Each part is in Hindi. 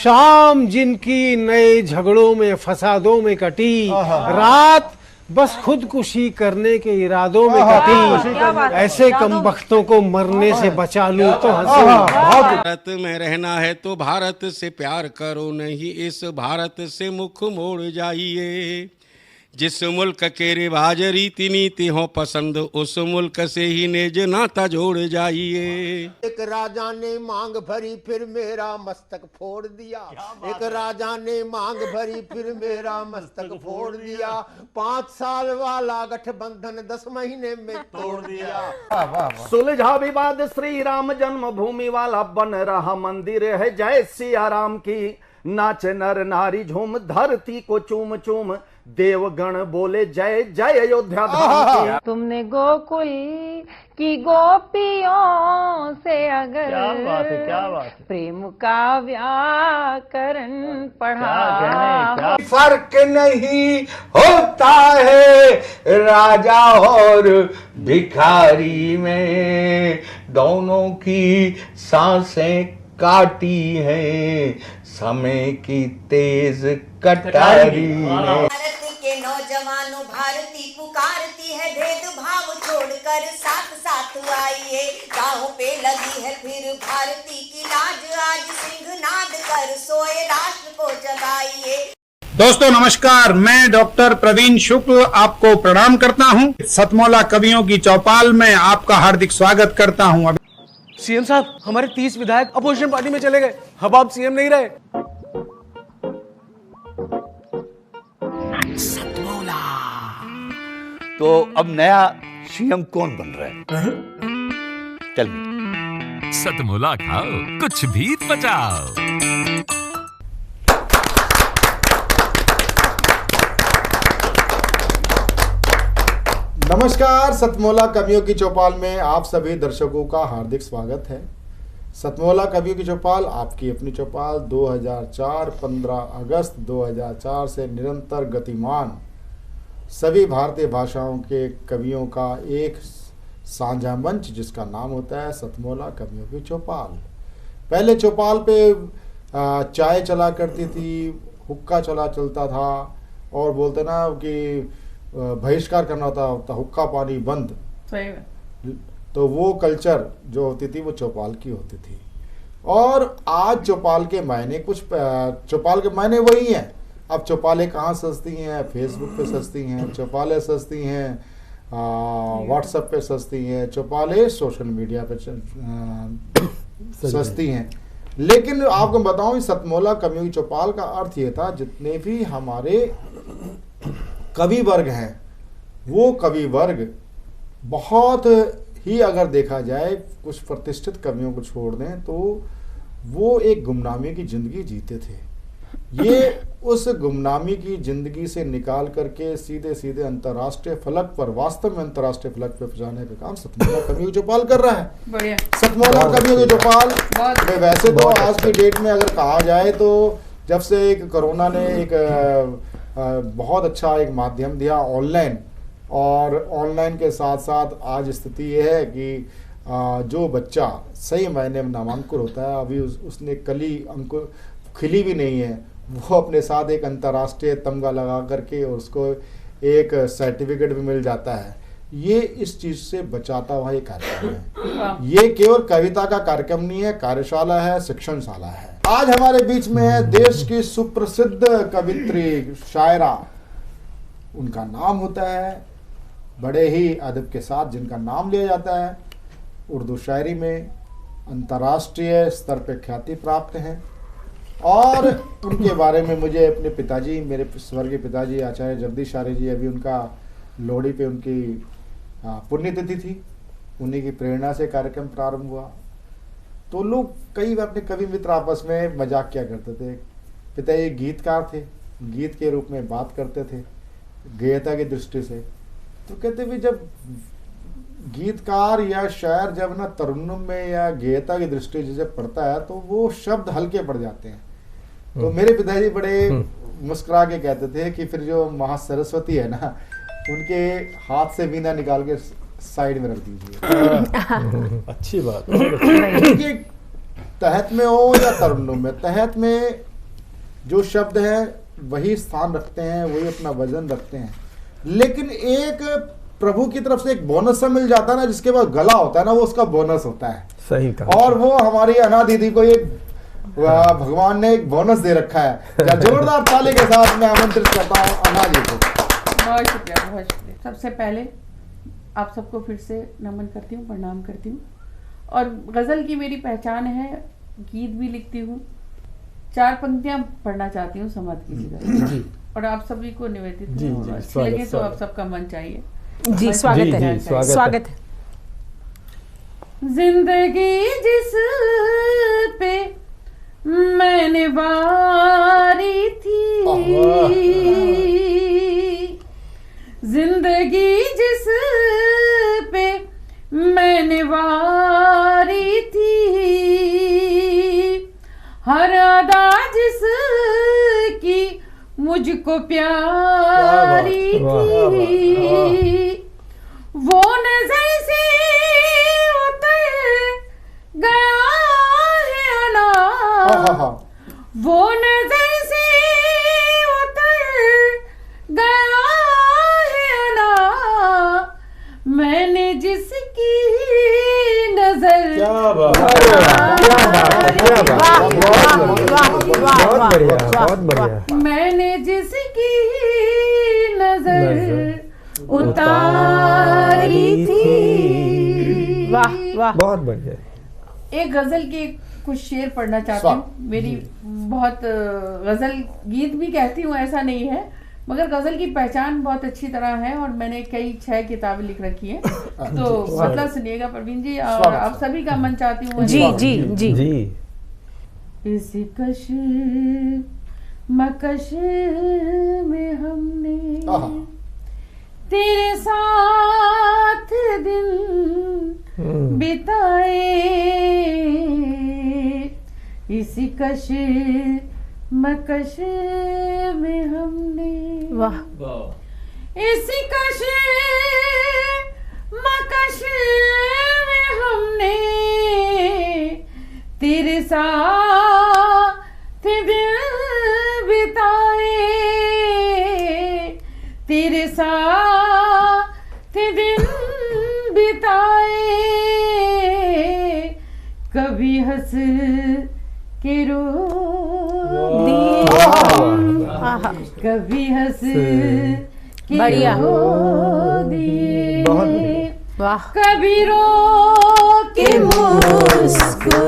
शाम जिनकी नए झगड़ों में फसादों में कटी, रात बस खुदकुशी करने के इरादों में कटी, ऐसे कमबख्तों को मरने से बचा लूं तो हंसूं। भारत में रहना है तो भारत से प्यार करो, नहीं इस भारत से मुख मोड़ जाइए। जिस मुल्क के रिवाज रीति नीति हो पसंद, उस मुल्क से ही नेज नाता जोड़ जाइए। एक राजा ने मांग भरी फिर मेरा मस्तक फोड़ दिया। एक राजा ने मांग भरी फिर मेरा मस्तक फोड़ दिया। 5 साल वाला गठबंधन 10 महीने में तोड़ दिया। सुलझा विवाद श्री राम जन्मभूमि वाला, बन रहा मंदिर है जय सिया राम की। नाच नर नारी झूम धरती को चूम चूम, देवगण बोले जय जय अयोध्या धाम की। तुमने गोकुल की गोपियों से अगर क्या बात है। प्रेम का व्याकरण पढ़ा, फर्क नहीं होता है राजा और भिखारी में, दोनों की सांसें काटी हैं समय की तेज कटारी ने। भारत के नौजवानों भारती पुकारती है, भेदभाव छोड़कर साथ साथ आइए। गाँव पे लगी है फिर भारती की लाज, आज सिंहनाद कर सोए राष्ट्र को जगाइए। दोस्तों नमस्कार, मैं डॉक्टर प्रवीण शुक्ल आपको प्रणाम करता हूं। सतमौला कवियों की चौपाल में आपका हार्दिक स्वागत करता हूं। सीएम साहब, हमारे 30 विधायक अपोजिशन पार्टी में चले गए, अब आप सीएम नहीं रहे। तो अब नया सीएम कौन बन रहा है? चल सतमोला खाओ, कुछ भी बचाओ। नमस्कार, सतमौला कवियों की चौपाल में आप सभी दर्शकों का हार्दिक स्वागत है। सतमौला कवियों की चौपाल आपकी अपनी चौपाल 2004 15 अगस्त 2004 से निरंतर गतिमान सभी भारतीय भाषाओं के कवियों का एक साझा मंच, जिसका नाम होता है सतमौला कवियों की चौपाल। पहले चौपाल पे चाय चला करती थी, हुक्का चलता था, और बोलते ना कि बहिष्कार करना होता, हुक्का पानी बंद। सही है। तो वो कल्चर जो होती थी वो चौपाल की होती थी। और आज चौपाल के मायने चौपाल के मायने वही हैं। अब चौपालें कहाँ सस्ती हैं? फेसबुक पे सस्ती हैं, चौपालें सस्ती हैं व्हाट्सएप पे सस्ती हैं, चौपालें सोशल मीडिया पे सस्ती हैं। लेकिन आपको बताऊं, सतमौला कवियों की चौपाल का अर्थ ये था, जितने भी हमारे कवि वर्ग हैं, वो कवि वर्ग बहुत ही, अगर देखा जाए, कुछ प्रतिष्ठित कवियों को छोड़ दें तो वो एक गुमनामी की जिंदगी जीते थे। ये उस गुमनामी की जिंदगी से निकाल करके सीधे सीधे अंतर्राष्ट्रीय फलक पर, वास्तव में अंतर्राष्ट्रीय फलक पर पहुंचाने का काम सतमौला कवियों की चौपाल कर रहा है। बढ़िया। सतमौला कवियों की चौपाल में वैसे तो आज की डेट में अगर कहा जाए तो जब से एक कोरोना ने एक बहुत अच्छा एक माध्यम दिया ऑनलाइन, और ऑनलाइन के साथ साथ आज स्थिति ये है कि जो बच्चा सही मायने में नामांकुर होता है, अभी उसने कली अंकुर खिली भी नहीं है, वो अपने साथ एक अंतर्राष्ट्रीय तमगा लगा करके उसको एक सर्टिफिकेट भी मिल जाता है। ये इस चीज से बचाता हुआ ये कार्यक्रम है। ये केवल कविता का कार्यक्रम नहीं है, कार्यशाला है, शिक्षणशाला है। आज हमारे बीच में है देश की सुप्रसिद्ध कवित्री, शायरा। उनका नाम होता है, बड़े ही अदब के साथ जिनका नाम लिया जाता है, उर्दू शायरी में अंतर्राष्ट्रीय स्तर पर ख्याति प्राप्त हैं। और उनके बारे में मुझे अपने पिताजी, मेरे स्वर्गीय पिताजी आचार्य जगदीश आर्य जी, अभी उनका लोहड़ी पे उनकी पुण्यतिथि थी, उन्हीं की प्रेरणा से कार्यक्रम प्रारंभ हुआ। तो लोग कई अपने कवि मित्र आपस में मजाक किया करते थे। पिताजी गीतकार थे, गीत के रूप में बात करते थे गेयता की दृष्टि से। तो कहते भी जब गीतकार या शायर जब ना तरुन्नुम में या गेयता की दृष्टि से जब पढ़ता है तो वो शब्द हल्के पड़ जाते हैं। तो मेरे पिताजी बड़े मुस्कुरा के कहते थे कि फिर जो महासरस्वती है ना, उनके हाथ से वीणा निकाल के साइड में रख दीजिए। अच्छी बात। उनके तहत में हो या तरुन्नुम में, तहत में जो शब्द हैं वही स्थान रखते हैं, वही अपना वजन रखते हैं, लेकिन एक प्रभु की तरफ से एक बोनस सा मिल जाता है ना, जिसके बाद गला होता है ना, वो उसका बोनस होता है। सही कहा। और वो हमारी अना दीदी को एक भगवान ने एक बोनस दे रखा है। जोरदार ताली के साथ मैं आमंत्रित करता हूँ अना जी को। बहुत शुक्रिया, बहुत शुक्रिया। सबसे पहले आप सबको फिर से नमन करती हूँ, प्रणाम करती हूँ। और गज़ल की मेरी पहचान है, गीत भी लिखती हूँ, 4 पंक्तियाँ पढ़ना चाहती हूँ, समाज कीजिएगा। और आप सभी को निवेदित हूँ, अच्छी लगे तो आप सबका मन चाहिए। जी स्वागत है, स्वागत है। जिंदगी जिस पे मैंने वारी थी, जिंदगी जिस पे मैंने वारी थी, हर अदा जिसकी मुझको प्यारी थी, वो नजर से उतर गया है अना, वो नजर से उतर गया है अना, मैंने जिसकी नजर मैंने जिसकी नजर उतारी थी। वाह वाह, बहुत बढ़िया। एक गजल के कुछ शेर पढ़ना चाहती हूँ। मेरी बहुत गजल गीत भी कहती हूँ, ऐसा नहीं है, मगर गजल की पहचान बहुत अच्छी तरह है और मैंने कई 6 किताबें लिख रखी हैं। तो मतलब सुनिएगा प्रवीण जी, और आप सभी का मन चाहती हूँ। जी जी जी जी। इस कश मकश में हमने तेरे साथ दिन बिताए, इसी कश मकश में हमने, वाह, इसी कश मकश में हमने तेरे साथ दिन बिताए, तेरे साथ दिन बिताए, कभी हंस के रो दिए, कभी हंस के रो दिए, वाह, कभी रो के मुस्कुराए,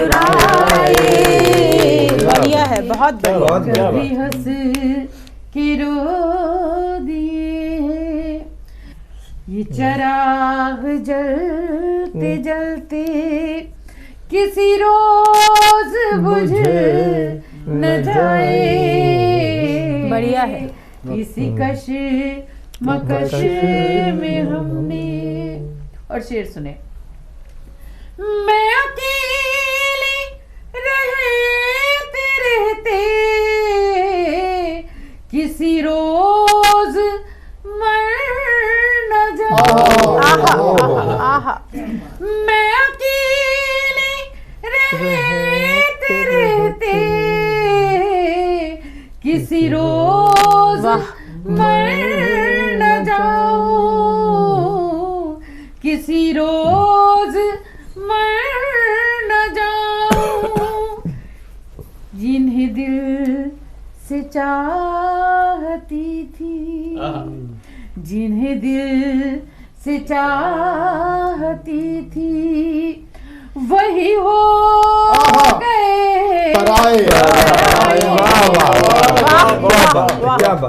बढ़िया है, बहुत बढ़िया। कभी हंस के रो दिए, ये चराग जलते जलते किसी रोज बुझ न जाए, बढ़िया है। इसी कश मकश में हमने। और शेर सुने। मैं अकेली रहते रहते किसी रोज मर न जाऊं, मैं अकेली रहते रहते किसी रोज मर न जाऊं, किसी रोज मर न जाऊं, जिन्हें दिल से चाहती थी, जिन्हें दिल से चाहती थी, वही हो गए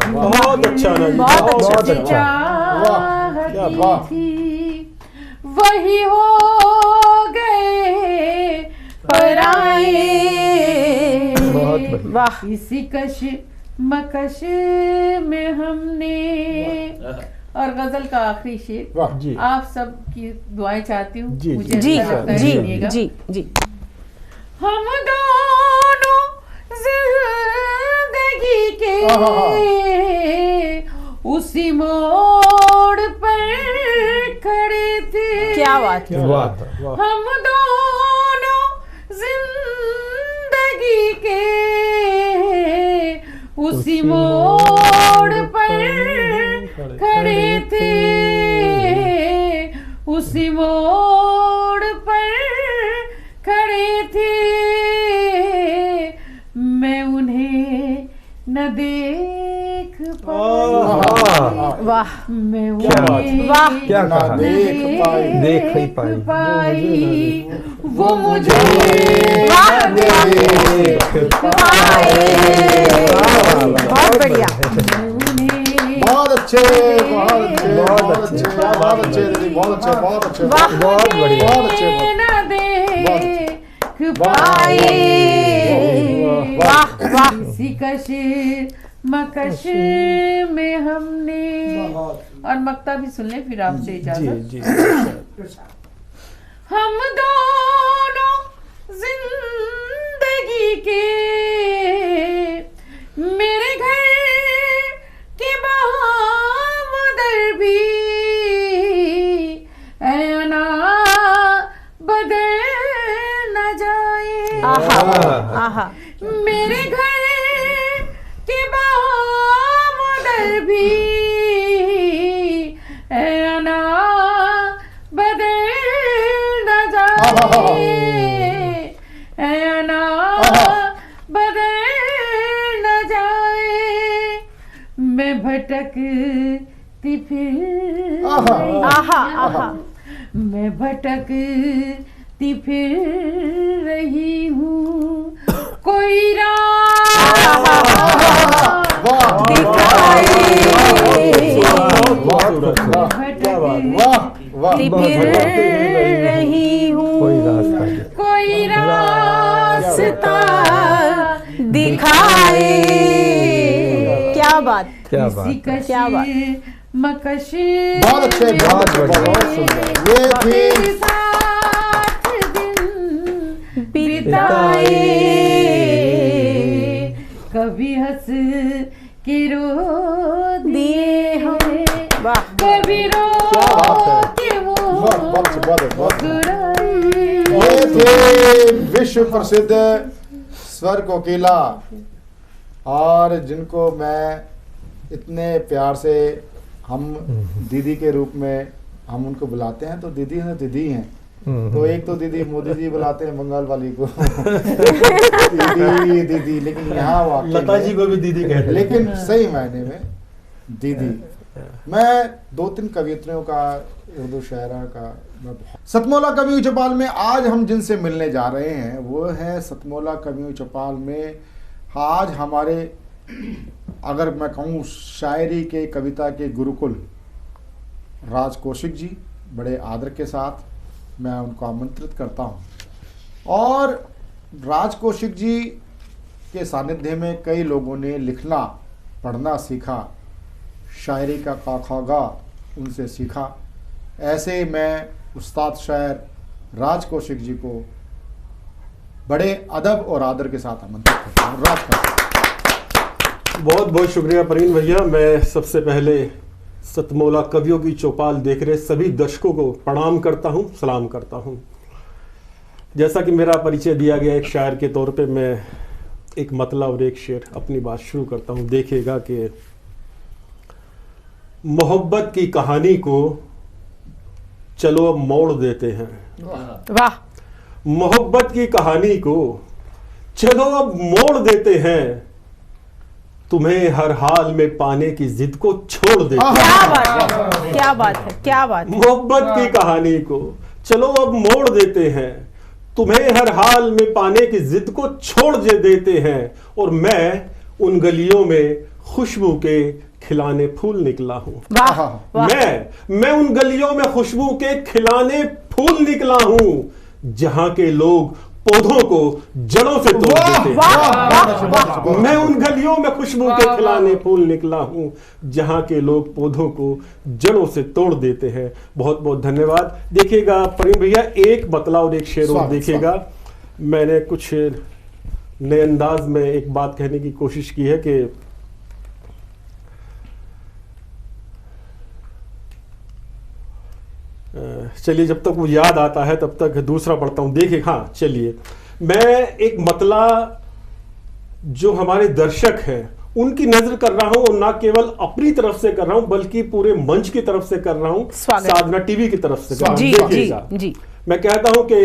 बहुत अच्छा, बहुत अच्छा, चाहती थी वही हो गए पराए, वाह, इसी कश मकश में हमने। और गजल का आखिरी शेर आप सब की दुआएं चाहती हूँ, मुझे जी अच्छा लगता है, जी सुनिएगा। जी जी। हम दोनों जिंदगी के उसी मोड़ पर खड़े थे, क्या बात है, हम दोनों जिंदगी के उसी मोड़ पर खड़े थे, उसी मोड़ पर खड़े थे, मैं उन्हें न देख पाई, वाह मैं उन्हें वाह क्या कहा? न देख पाई, वो मुझे बहुत बढ़िया। बहुत अच्छे, बहुत अच्छे, बहुत अच्छे, बहुत अच्छे दीदी, बहुत अच्छे, बहुत अच्छे, बहुत बढ़िया, बहुत अच्छे, न देख पाए, वाह वाह। किसी कशिश मकश में हमने, और मक्ता भी सुन ले फिर आपसे इजाजत। हम दोनों जिंदगी के मेरे घर के बहार भी ऐना बदल न जाए, आहा मेरे घर के बहार भी ऐना बदल न जाए, ऐना बदल न जाए, मैं भटकती फिर आहा आहा, मैं भटकती फिर रही हूँ, कोई फिर रही हूँ, कोई रास्ता दिखाए। क्या बात, क्या बात, क्या बात। मकश बहुत अच्छे, बहुत सुंदर। ये थी बिताए, कभी हंस के रो दिए हमें, कभी रो के वो मुस्कुराए। ये थे विश्व प्रसिद्ध स्वर कोकिला, और जिनको मैं इतने प्यार से हम दीदी के रूप में हम उनको बुलाते हैं, तो दीदी हैं दीदी हैं। तो एक तो दीदी मोदी जी बुलाते हैं बंगाल वाली को दीदी दीदी, लेकिन यहाँ वाकई लता जी को भी दीदी कहते हैं, लेकिन सही मायने में दीदी। मैं 2-3 कवियत्रियों का, उर्दू शायरा का, सतमौला कवियों चौपाल में आज हम जिनसे मिलने जा रहे हैं वो है सतमौला कवियों चौपाल में आज हमारे, अगर मैं कहूँ शायरी के कविता के गुरुकुल राज कौशिक जी, बड़े आदर के साथ मैं उनको आमंत्रित करता हूँ। और राज कौशिक जी के सानिध्य में कई लोगों ने लिखना पढ़ना सीखा, शायरी का खागा उनसे सीखा। ऐसे मैं उस्ताद शायर राज कौशिक जी को बड़े अदब और आदर के साथ आमंत्रित करता हूँ। राज कौशिक। बहुत बहुत शुक्रिया प्रवीण भैया। मैं सबसे पहले सतमौला कवियों की चौपाल देख रहे सभी दर्शकों को प्रणाम करता हूँ, सलाम करता हूँ। जैसा कि मेरा परिचय दिया गया एक शायर के तौर पे, मैं एक मतला और एक शेर अपनी बात शुरू करता हूँ। देखिएगा कि मोहब्बत की कहानी को चलो अब मोड़ देते हैं, वाह। मोहब्बत की कहानी को चलो अब मोड़ देते हैं, तुम्हें हर हाल में पाने की जिद को छोड़ देते हैं। क्या बात है, क्या बात है, क्या बात है। मोहब्बत की कहानी को चलो अब मोड़ देते हैं, तुम्हें हर हाल में पाने की जिद को छोड़ देते हैं, और मैं उन गलियों में खुशबू के खिलाने फूल निकला हूँ। मैं उन गलियों में खुशबू के खिलाने फूल निकला हूँ, जहां के लोग पौधों को जड़ों से तोड़ देते हैं। मैं उन गलियों में खुशबू के खिलाने फूल निकला हूं, जहां के लोग पौधों को जड़ों से तोड़ देते हैं। बहुत बहुत धन्यवाद। देखिएगा प्रवीण भैया, एक बतला और एक शेर और देखिएगा। मैंने कुछ नए अंदाज में एक बात कहने की कोशिश की है कि चलिए, जब तक वो याद आता है तब तक दूसरा पढ़ता हूं। देखिए, हाँ चलिए, मैं एक मतला जो हमारे दर्शक हैं उनकी नजर कर रहा हूं, और ना केवल अपनी तरफ से कर रहा हूं बल्कि पूरे मंच की तरफ से कर रहा हूं, साधना टीवी की तरफ से कर रहा हूं। देखिएगा, मैं कहता हूं कि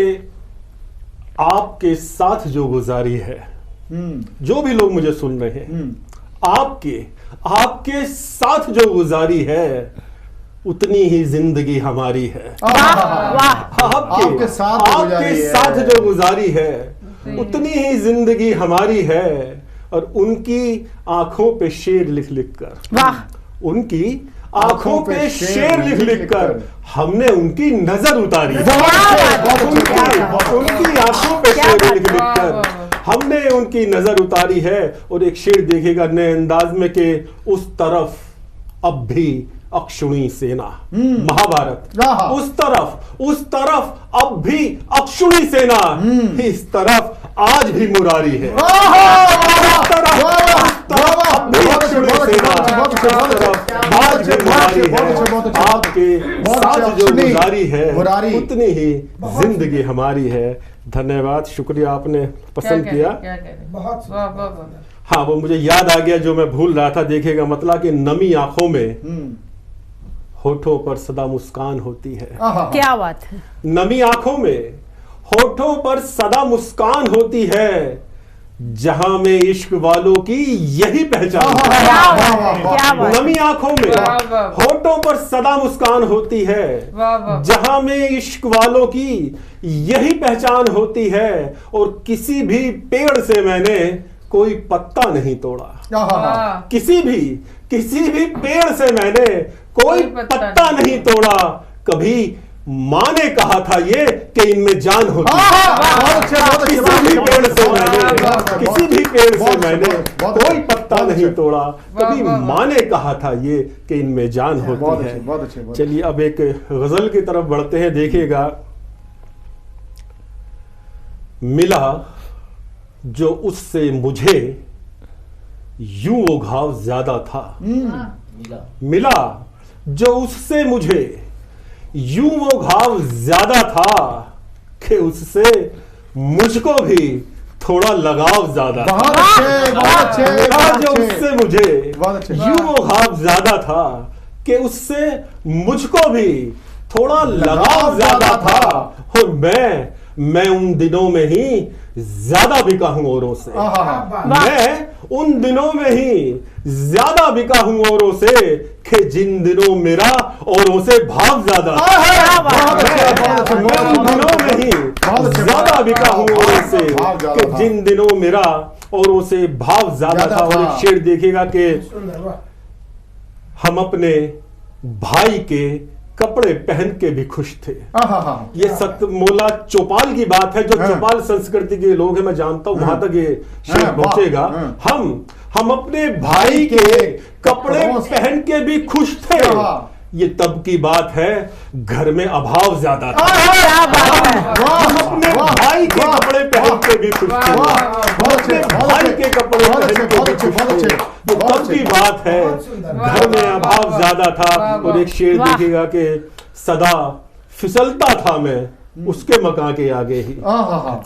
आपके साथ जो गुजारी है, जो भी लोग मुझे सुन रहे हैं, आपके साथ जो गुजारी है उतनी ही जिंदगी हमारी है। आपके साथ जो गुजारी है उतनी ही जिंदगी हमारी है। और उनकी आंखों पे शेर लिख लिख कर, उनकी आंखों पे शेर लिख लिख कर हमने उनकी नजर उतारी। उनकी आंखों पे शेर लिख लिख कर हमने उनकी नजर उतारी है। और एक शेर देखेगा नए अंदाज में कि उस तरफ अब भी अक्षुणी सेना, महाभारत, उस तरफ अब भी अक्षुणी सेना, इस तरफ आज भी मुरारी है। आज भी मुरारी है। आपके साथ जो गुजारी है उतनी ही जिंदगी हमारी है। धन्यवाद, शुक्रिया, आपने पसंद किया। हाँ, वो मुझे याद आ गया जो मैं भूल रहा था। देखिएगा, मतलब कि नमी आंखों में होठों पर सदा मुस्कान होती है। क्या बात है। नमी आंखों में होठों पर सदा मुस्कान होती है, जहां में इश्क वालों की यही पहचान है। नमी आंखों में होठों पर सदा मुस्कान होती है, जहां में इश्क वालों की यही पहचान होती है। और किसी भी पेड़ से मैंने कोई पत्ता नहीं तोड़ा, किसी भी पेड़ से मैंने कोई पत्ता नहीं तोड़ा। कभी माँ ने कहा था ये कि इनमें जान होती है। किसी भी पेड़ से मैंने कोई पत्ता नहीं तोड़ा। कभी माँ ने कहा था ये कि इनमें जान होती है। चलिए अब एक गजल की तरफ बढ़ते हैं। देखिएगा, मिला जो उससे मुझे यूं वो घाव ज्यादा था। मिला जो उससे मुझे यूं वो घाव ज्यादा था कि उससे मुझको भी थोड़ा लगाव ज्यादा था। जो उससे मुझे यूं वो घाव ज्यादा था कि उससे मुझको भी थोड़ा लगाव ज्यादा था। और मैं उन दिनों में ही ज्यादा बिका हूं औरों से। मैं उन दिनों में ही ज्यादा बिका हूं औरों से कि जिन दिनों मेरा औरों से भाव ज्यादा था। मैं उन दिनों में ही ज्यादा बिका हूं औरों से कि जिन दिनों मेरा औरों से भाव ज्यादा था। और एक शेर देखिएगा कि हम अपने भाई के कपड़े पहन के भी खुश थे। ये सतमोला चौपाल की बात है। जो चौपाल संस्कृति के लोग हैं, मैं जानता हूं वहां तक ये शेर पहुंचेगा। हम अपने भाई के कपड़े पहन के भी खुश थे। ये तब की बात है, घर में अभाव ज्यादा था। हम अपने भाई के कपड़े पहन के भी खुश थे। अपने भाई के कपड़े पहन के भी खुश थे। ये तब की बात है, घर में अभाव ज्यादा था। और एक शेर देखिएगा कि सदा फिसलता था मैं उसके मकान के आगे ही।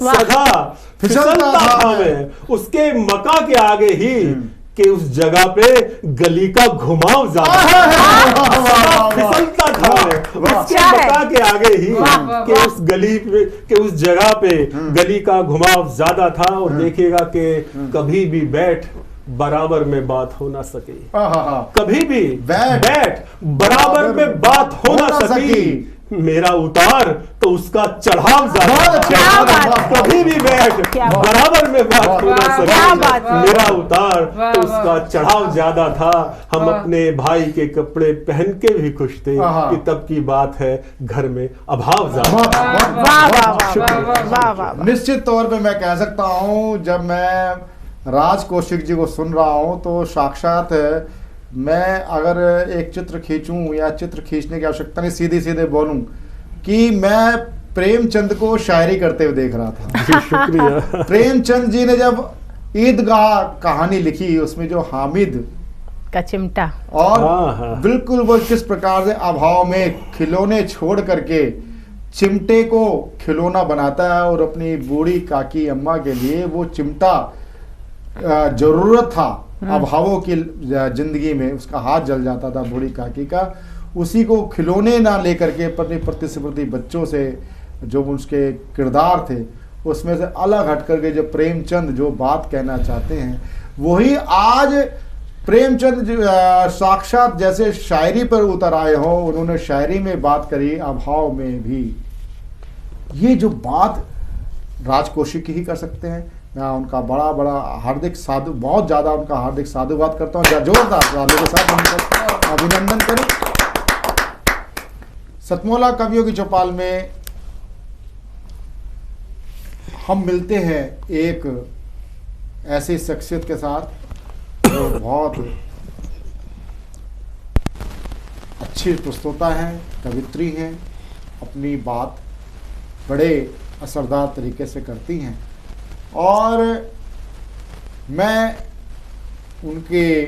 सदा फिसलता था मैं उसके मकान के आगे ही कि उस जगह पे गली का घुमाव ज्यादा फिसलता था उसके मकान के आगे ही कि उस गली पे कि उस जगह पे गली का घुमाव ज्यादा था। और देखिएगा कि कभी भी बैठ बराबर में बात हो ना सकी। कभी भी बैठ बराबर में बात हो ना सकी। मेरा उतार तो उसका चढ़ाव ज्यादा। कभी भी बैठ बराबर में बात हो ना सकी। मेरा उतार तो उसका चढ़ाव ज्यादा था। हम अपने भाई के कपड़े पहन के भी खुश थे कि तब की बात है, घर में अभाव ज्यादा। निश्चित तौर पे मैं कह सकता हूँ, जब मैं राज कौशिक जी को सुन रहा हूँ तो साक्षात मैं अगर एक चित्र खींचूं या चित्र खींचने की आवश्यकता नहीं, सीधे सीधे बोलूं कि मैं प्रेमचंद को शायरी करते हुए देख रहा था। शुक्रिया। प्रेमचंद जी ने जब ईदगाह कहानी लिखी, उसमें जो हामिद का चिमटा और बिल्कुल वो किस प्रकार से अभाव में खिलौने छोड़ करके चिमटे को खिलौना बनाता है और अपनी बूढ़ी काकी अम्मा के लिए वो चिमटा जरूरत था अभावों की जिंदगी में उसका हाथ जल जाता था बूढ़ी काकी का, उसी को खिलौने ना लेकर के अपनी प्रतिस्पर्धी बच्चों से जो उसके किरदार थे उसमें से अलग हट करके जो प्रेमचंद जो बात कहना चाहते हैं वही आज प्रेमचंद साक्षात जैसे शायरी पर उतर आए हो, उन्होंने शायरी में बात करी अभाव में भी। ये जो बात राजकोषी की ही कर सकते हैं। मैं उनका बड़ा बड़ा हार्दिक साधु, बहुत ज्यादा उनका हार्दिक साधुवाद करता हूँ। जोरदार तालियों के साथ उनका अभिनंदन करें। सतमोला कवियों की चौपाल में हम मिलते हैं एक ऐसी शख्सियत के साथ जो बहुत अच्छी प्रस्तोता हैं, कवित्री हैं, अपनी बात बड़े असरदार तरीके से करती हैं और मैं उनके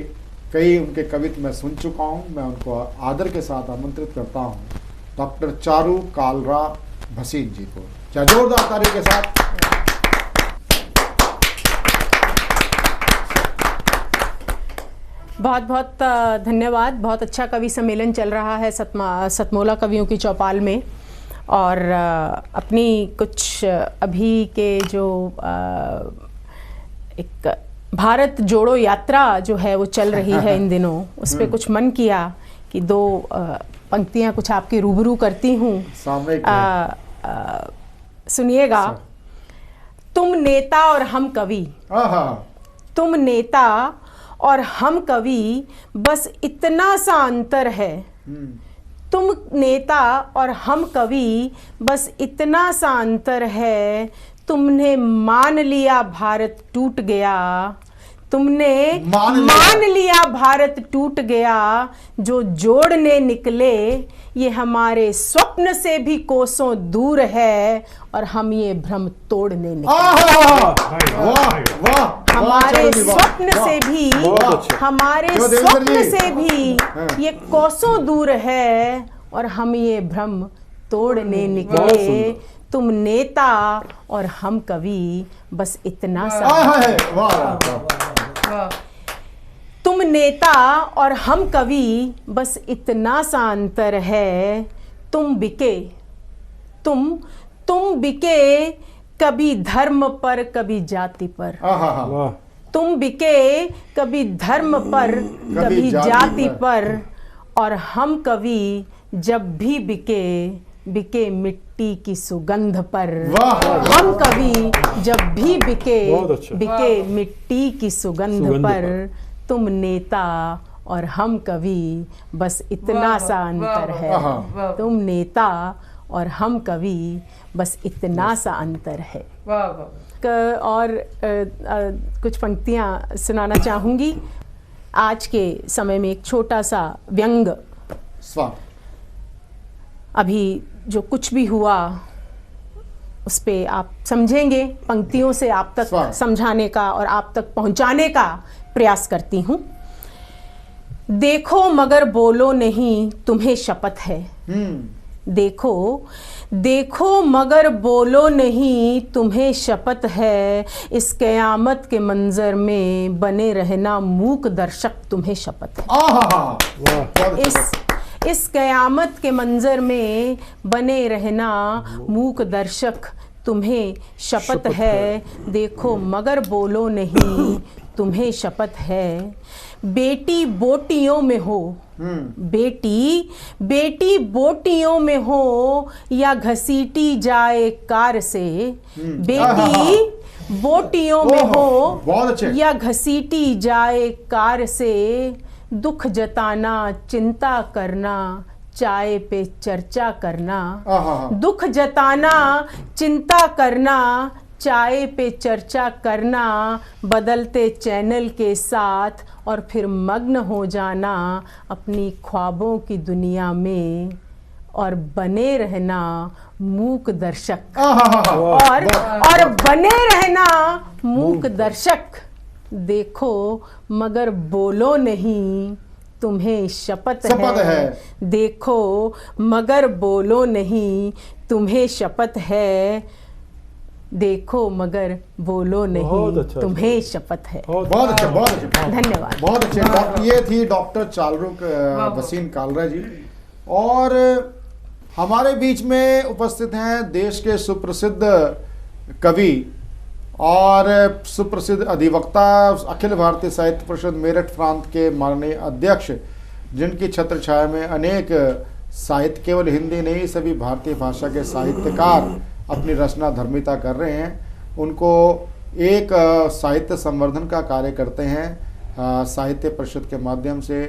कवित्व में सुन चुका हूँ। मैं उनको आदर के साथ आमंत्रित करता हूँ डॉक्टर चारू कालरा भसीन जी को। क्या जोरदार ताली के साथ। बहुत बहुत धन्यवाद। बहुत अच्छा कवि सम्मेलन चल रहा है सतमोला कवियों की चौपाल में और अपनी कुछ अभी के जो एक भारत जोड़ो यात्रा जो है वो चल रही है इन दिनों, उस पर कुछ मन किया कि दो पंक्तियां कुछ आपके रूबरू करती हूँ। सुनिएगा। तुम नेता और हम कवि, तुम नेता और हम कवि, बस इतना सा अंतर है। तुम नेता और हम कवि, बस इतना सा अंतर है। तुमने मान लिया भारत टूट गया, तुमने मान लिया भारत टूट गया। जो जोड़ने निकले ये हमारे स्वप्न से भी कोसों दूर है और हम ये भ्रम तोड़ने निकले। हमारे स्वप्न से भी, हमारे स्वप्न से भी ये कोसों दूर है और हम ये भ्रम तोड़ने निकले। तुम नेता और हम कवि, बस इतना सा। तुम नेता और हम कवि, बस इतना सा अंतर है। तुम बिके, तुम बिके कभी धर्म पर कभी जाति पर। तुम बिके कभी धर्म पर कभी जाति पर और हम कवि जब भी बिके मिट्टी की सुगंध पर। हम कवि जब भी बिके मिट्टी की सुगंध पर। तुम नेता और हम कवि, बस इतना सा अंतर है। तुम नेता और हम कवि, बस इतना सा अंतर है। और कुछ पंक्तियां सुनाना चाहूंगी। आज के समय में एक छोटा सा व्यंग, अभी जो कुछ भी हुआ उस पे आप समझेंगे, पंक्तियों से आप तक समझाने का और आप तक पहुंचाने का प्रयास करती हूं। देखो मगर बोलो नहीं, तुम्हें शपथ है। देखो मगर बोलो नहीं, तुम्हें शपथ है। इस कयामत के मंजर में बने रहना मूक दर्शक, तुम्हें शपथ है। इस कयामत के मंजर में बने रहना मूक दर्शक, तुम्हें शपथ है। देखो मगर बोलो नहीं, तुम्हें शपथ है। बेटी बोटियों में हो, बेटी बोटियों में हो या घसीटी जाए कार से। बेटी बोटियों में हो या घसीटी जाए कार से। दुख जताना, चिंता करना, चाय पे चर्चा करना। दुख जताना, चिंता करना, चाय पे चर्चा करना। बदलते चैनल के साथ और फिर मग्न हो जाना अपनी ख्वाबों की दुनिया में और बने रहना मूक दर्शक। और बने रहना मूक दर्शक। देखो मगर बोलो नहीं, तुम्हें शपथ है। देखो मगर बोलो नहीं, तुम्हें शपथ है। देखो मगर बोलो नहीं, तुम्हें शपथ है। बहुत अच्छा, बहुत अच्छा, धन्यवाद, बहुत अच्छे। ये थी डॉक्टर चालरुख वसीम कालरा जी। और हमारे बीच में उपस्थित हैं देश के सुप्रसिद्ध कवि और सुप्रसिद्ध अधिवक्ता, अखिल भारतीय साहित्य परिषद मेरठ प्रांत के माननीय अध्यक्ष, जिनकी छत्र छाया में अनेक साहित्य, केवल हिंदी नहीं सभी भारतीय भाषा के साहित्यकार अपनी रचना धर्मिता कर रहे हैं। उनको एक साहित्य संवर्धन का कार्य करते हैं साहित्य परिषद के माध्यम से।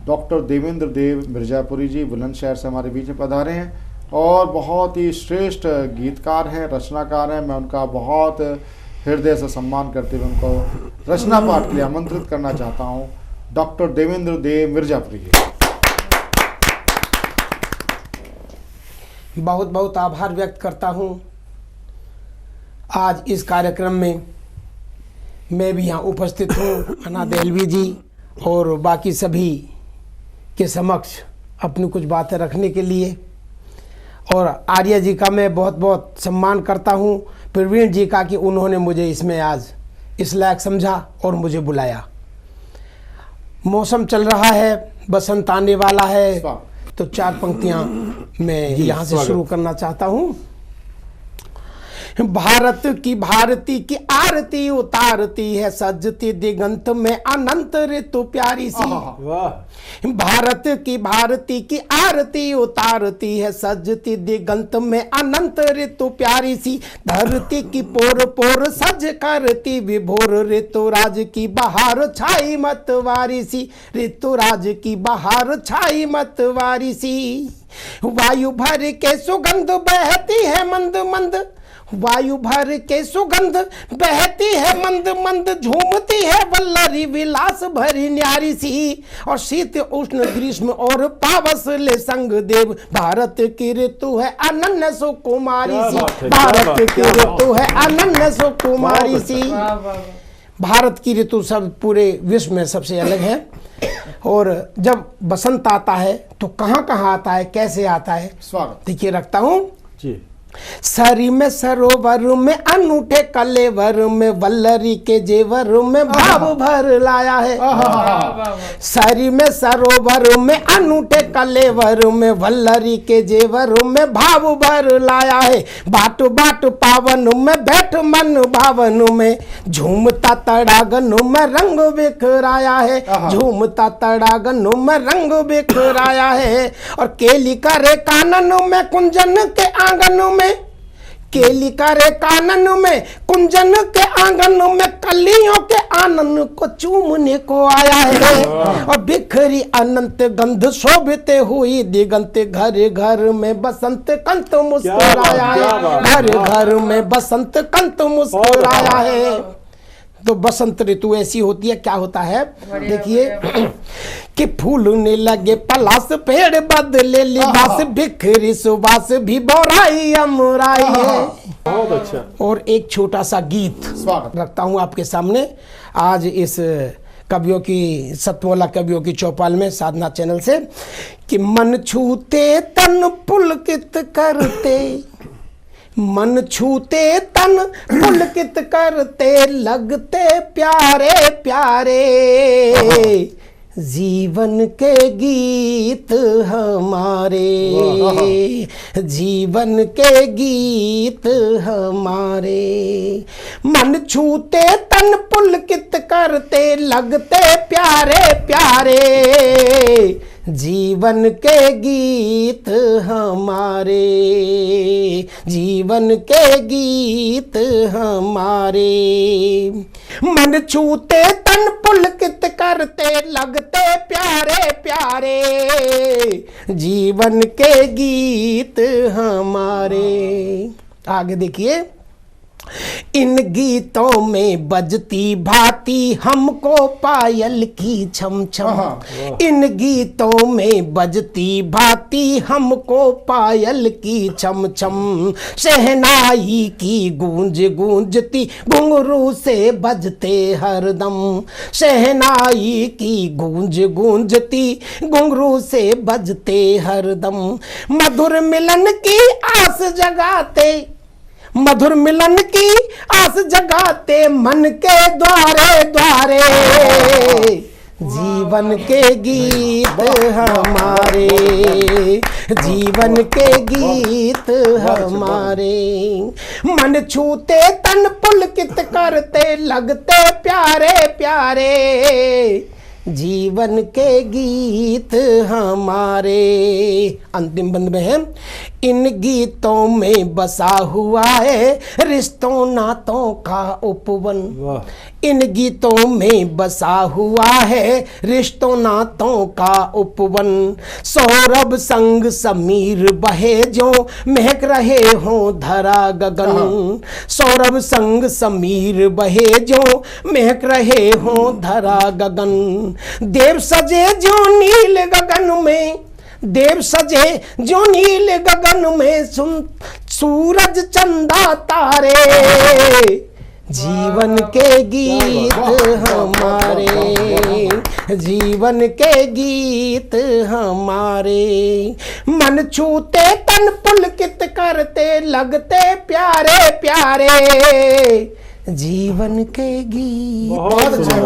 डॉक्टर देवेंद्र देव मिर्जापुरी जी बुलंदशहर से हमारे बीच में पधारे हैं और बहुत ही श्रेष्ठ गीतकार हैं, रचनाकार हैं। मैं उनका बहुत हृदय से सम्मान करते हुए उनको रचना पाठ के लिए आमंत्रित करना चाहता हूँ। डॉक्टर देवेंद्र देव मिर्जापुरी जी। बहुत बहुत आभार व्यक्त करता हूँ। आज इस कार्यक्रम में मैं भी यहाँ उपस्थित हूँ, अन्ना देलवी जी और बाकी सभी के समक्ष अपनी कुछ बातें रखने के लिए। और आर्या जी का मैं बहुत बहुत सम्मान करता हूँ, प्रवीण जी का, कि उन्होंने मुझे इसमें आज इस लायक समझा और मुझे बुलाया। मौसम चल रहा है, बसंत आने वाला है, तो 4 पंक्तियां मैं यहाँ से शुरू करना चाहता हूँ। भारत की भारती की आरती उतारती है, सजती दिगंत में अनंत ऋतु प्यारी सी। भारत की भारती की आरती उतारती है, सजती दिगंत में अनंत ऋतु प्यारी सी। धरती की पोर पोर सज करती विभोर, ऋतुराज की बहार छाई मतवारी सी। ऋतुराज की बहार छाई मतवारी सी। वायु भर के सुगंध बहती है मंद मंद, वायु भर के सुगंध बहती है मंद मंद, झूमती है वल्लरी विलास भरी न्यारी सी। और शीत उष्ण ग्रीष्म और पावस ले संग देव, भारत की ऋतु है अनन्य सुकुमारी सी। भारत की ऋतु है अनन्य सुकुमारी सी। भारत की ऋतु सब पूरे विश्व में सबसे अलग है। और जब बसंत आता है तो कहाँ कहाँ आता है, कैसे आता है, स्वागत देखिए रखता हूँ जी। सरी में सरोवर में अनूठे कलेवर में, वल्लरी के जेवर में भाव भर लाया है। सरी में सरोवर में अनूठे कलेवर में, वल्लरी के जेवर में भाव भर लाया है। बाट बाट पावन में बैठ मन भावन में, झूमता तड़ागन में रंग बिखराया है। झूमता तड़ागन में रंग बिखराया है। और केली करे कानन में कुंजन के आंगन में, केली करे कानन में कुंजन के आंगन में, कलियों के आनंद को चूमने को आया है। और बिखरी अनंत गंध शोभित हुई दिगंत, घर घर में बसंत कंत मुस्कुराया है। घर घर में बसंत कंत मुस्कुराया है। तो बसंत ऋतु ऐसी होती है, क्या होता है देखिए कि फूलने लगे पलास, पेड़ बदले लिबास, बिखरी सुबास भी बोराई अमराई है। बहुत अच्छा। और एक छोटा सा गीत रखता हूँ आपके सामने आज इस कवियों की, सतमोला कवियों की चौपाल में साधना चैनल से, कि मन छूते तन पुलकित करते, मन छूते तन पुलकित करते, लगते प्यारे प्यारे, जीवन के गीत हमारे, जीवन के गीत हमारे। मन छूते तन पुलकित करते, लगते प्यारे प्यारे, जीवन के गीत हमारे, जीवन के गीत हमारे। मन छूते तन पुलकित करते, लगते प्यारे प्यारे, जीवन के गीत हमारे। आगे देखिए, इन गीतों में बजती भांति हमको पायल की छम छम। इन गीतों में बजती भांति हमको पायल की छम छम। शहनाई की गूंज गूंजती घुंघरू से बजते हरदम। शहनाई की गूंज गूंजती घुंघरू से बजते हरदम। मधुर मिलन की आस जगाते, मधुर मिलन की आस जगाते मन के द्वारे द्वारे, जीवन के गीत हमारे, जीवन के गीत हमारे, मन छूते तन पुलकित करते लगते प्यारे प्यारे, जीवन के गीत हमारे। अंतिम बंद में है, इन गीतों में बसा हुआ है रिश्तों नातों का उपवन, इन गीतों में बसा हुआ है रिश्तों नातों का उपवन, सौरभ संग समीर बहे जो महक रहे हों धरा गगन, सौरभ संग समीर बहे जो महक रहे हों धरा गगन, देव सजे जो नील गगन में, देव सजे जो नील गगन में, सुन सूरज चंदा तारे, जीवन के गीत हमारे, जीवन के गीत हमारे, मन छूते तन पुलकित करते लगते प्यारे प्यारे, जीवन के गीत। बहुत अच्छा।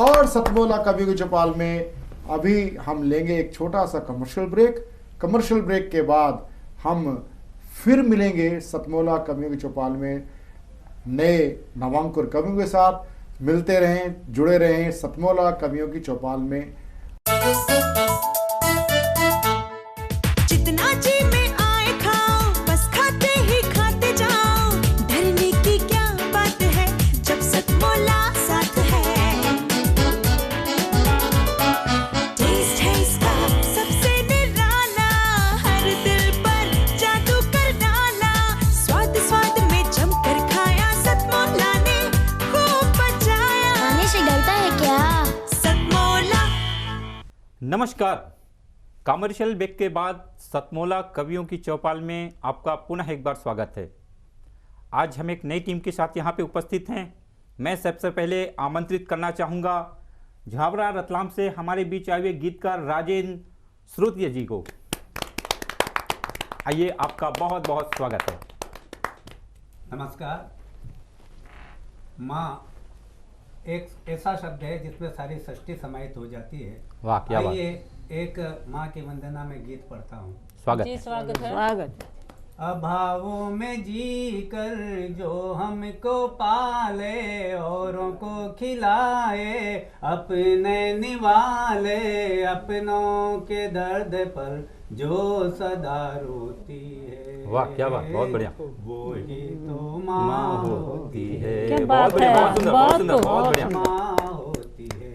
और सतमोला कवियों की चौपाल में अभी हम लेंगे एक छोटा सा कमर्शियल ब्रेक। कमर्शियल ब्रेक के बाद हम फिर मिलेंगे सतमोला कवियों की चौपाल में नए नवांकुर कवियों के साथ। मिलते रहें, जुड़े रहें सतमोला कवियों की चौपाल में। जितना जी में आए खाओ, बस खाते ही खाते जाओ, डरने की क्या बात है जब सतमोला साथ है। टेस्ट है इसका सबसे निराला, हर दिल पर जादू कर डाला, स्वाद स्वाद में जमकर खाया, सतमोला ने खूब बचाया। खाने से डरता है क्या सतमोला। नमस्कार, कमर्शियल ब्रेक के बाद सतमोला कवियों की चौपाल में आपका पुनः एक बार स्वागत है। आज हम एक नई टीम के साथ यहाँ पे उपस्थित हैं। मैं सबसे पहले आमंत्रित करना चाहूँगा झाबरा रतलाम से हमारे बीच आए हुए गीतकार राजेंद्र श्रुतिया जी को। आइए, आपका बहुत बहुत स्वागत है। नमस्कार। माँ एक ऐसा शब्द है जिसमें सारी सृष्टि समाहित हो जाती है। वाह, क्या बात। आइए एक माँ की वंदना में गीत पढ़ता हूँ। स्वागत जी, स्वागत है। स्वागत। अभावों में जी कर जो हमको पाले, औरों को खिलाए, अपने निवाले, अपनों के दर्द पर जो सदा रोती है। वाह, क्या बात, बहुत बढ़िया। वो ही तो माँ होती है। क्या बात है, बहुत सुंदर, बहुत सुंदर, बहुत बढ़िया। माँ होती है।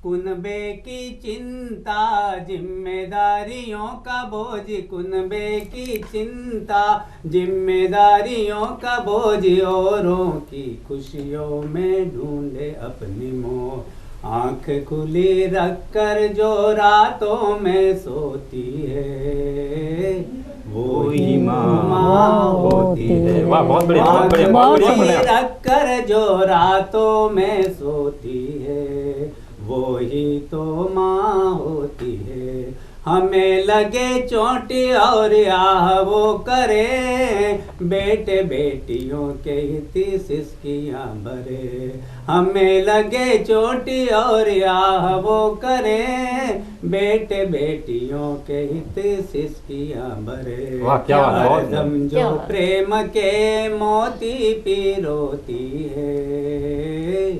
कुनबे की चिंता, जिम्मेदारियों का बोझ, कुनबे की चिंता, जिम्मेदारियों का बोझ, औरों की खुशियों में ढूंढे अपनी मोह, आंख खुली रखकर जो रातों में सोती है, वो ही माँ होती है। वाह, बहुत बढ़िया, बहुत बढ़िया, बहुत बढ़िया। रखकर जो रातों में सोती है, वो ही तो माँ होती है। हमें लगे चोट और आह वो करे, बेटे बेटियों के हित सिसकियाँ भरे। हमें लगे चोट और आह वो करे, बेटे बेटियों के हित सिसकियाँ भरे। वाह, क्या बात, बहुत समझो प्रेम के मोती पिरोती है,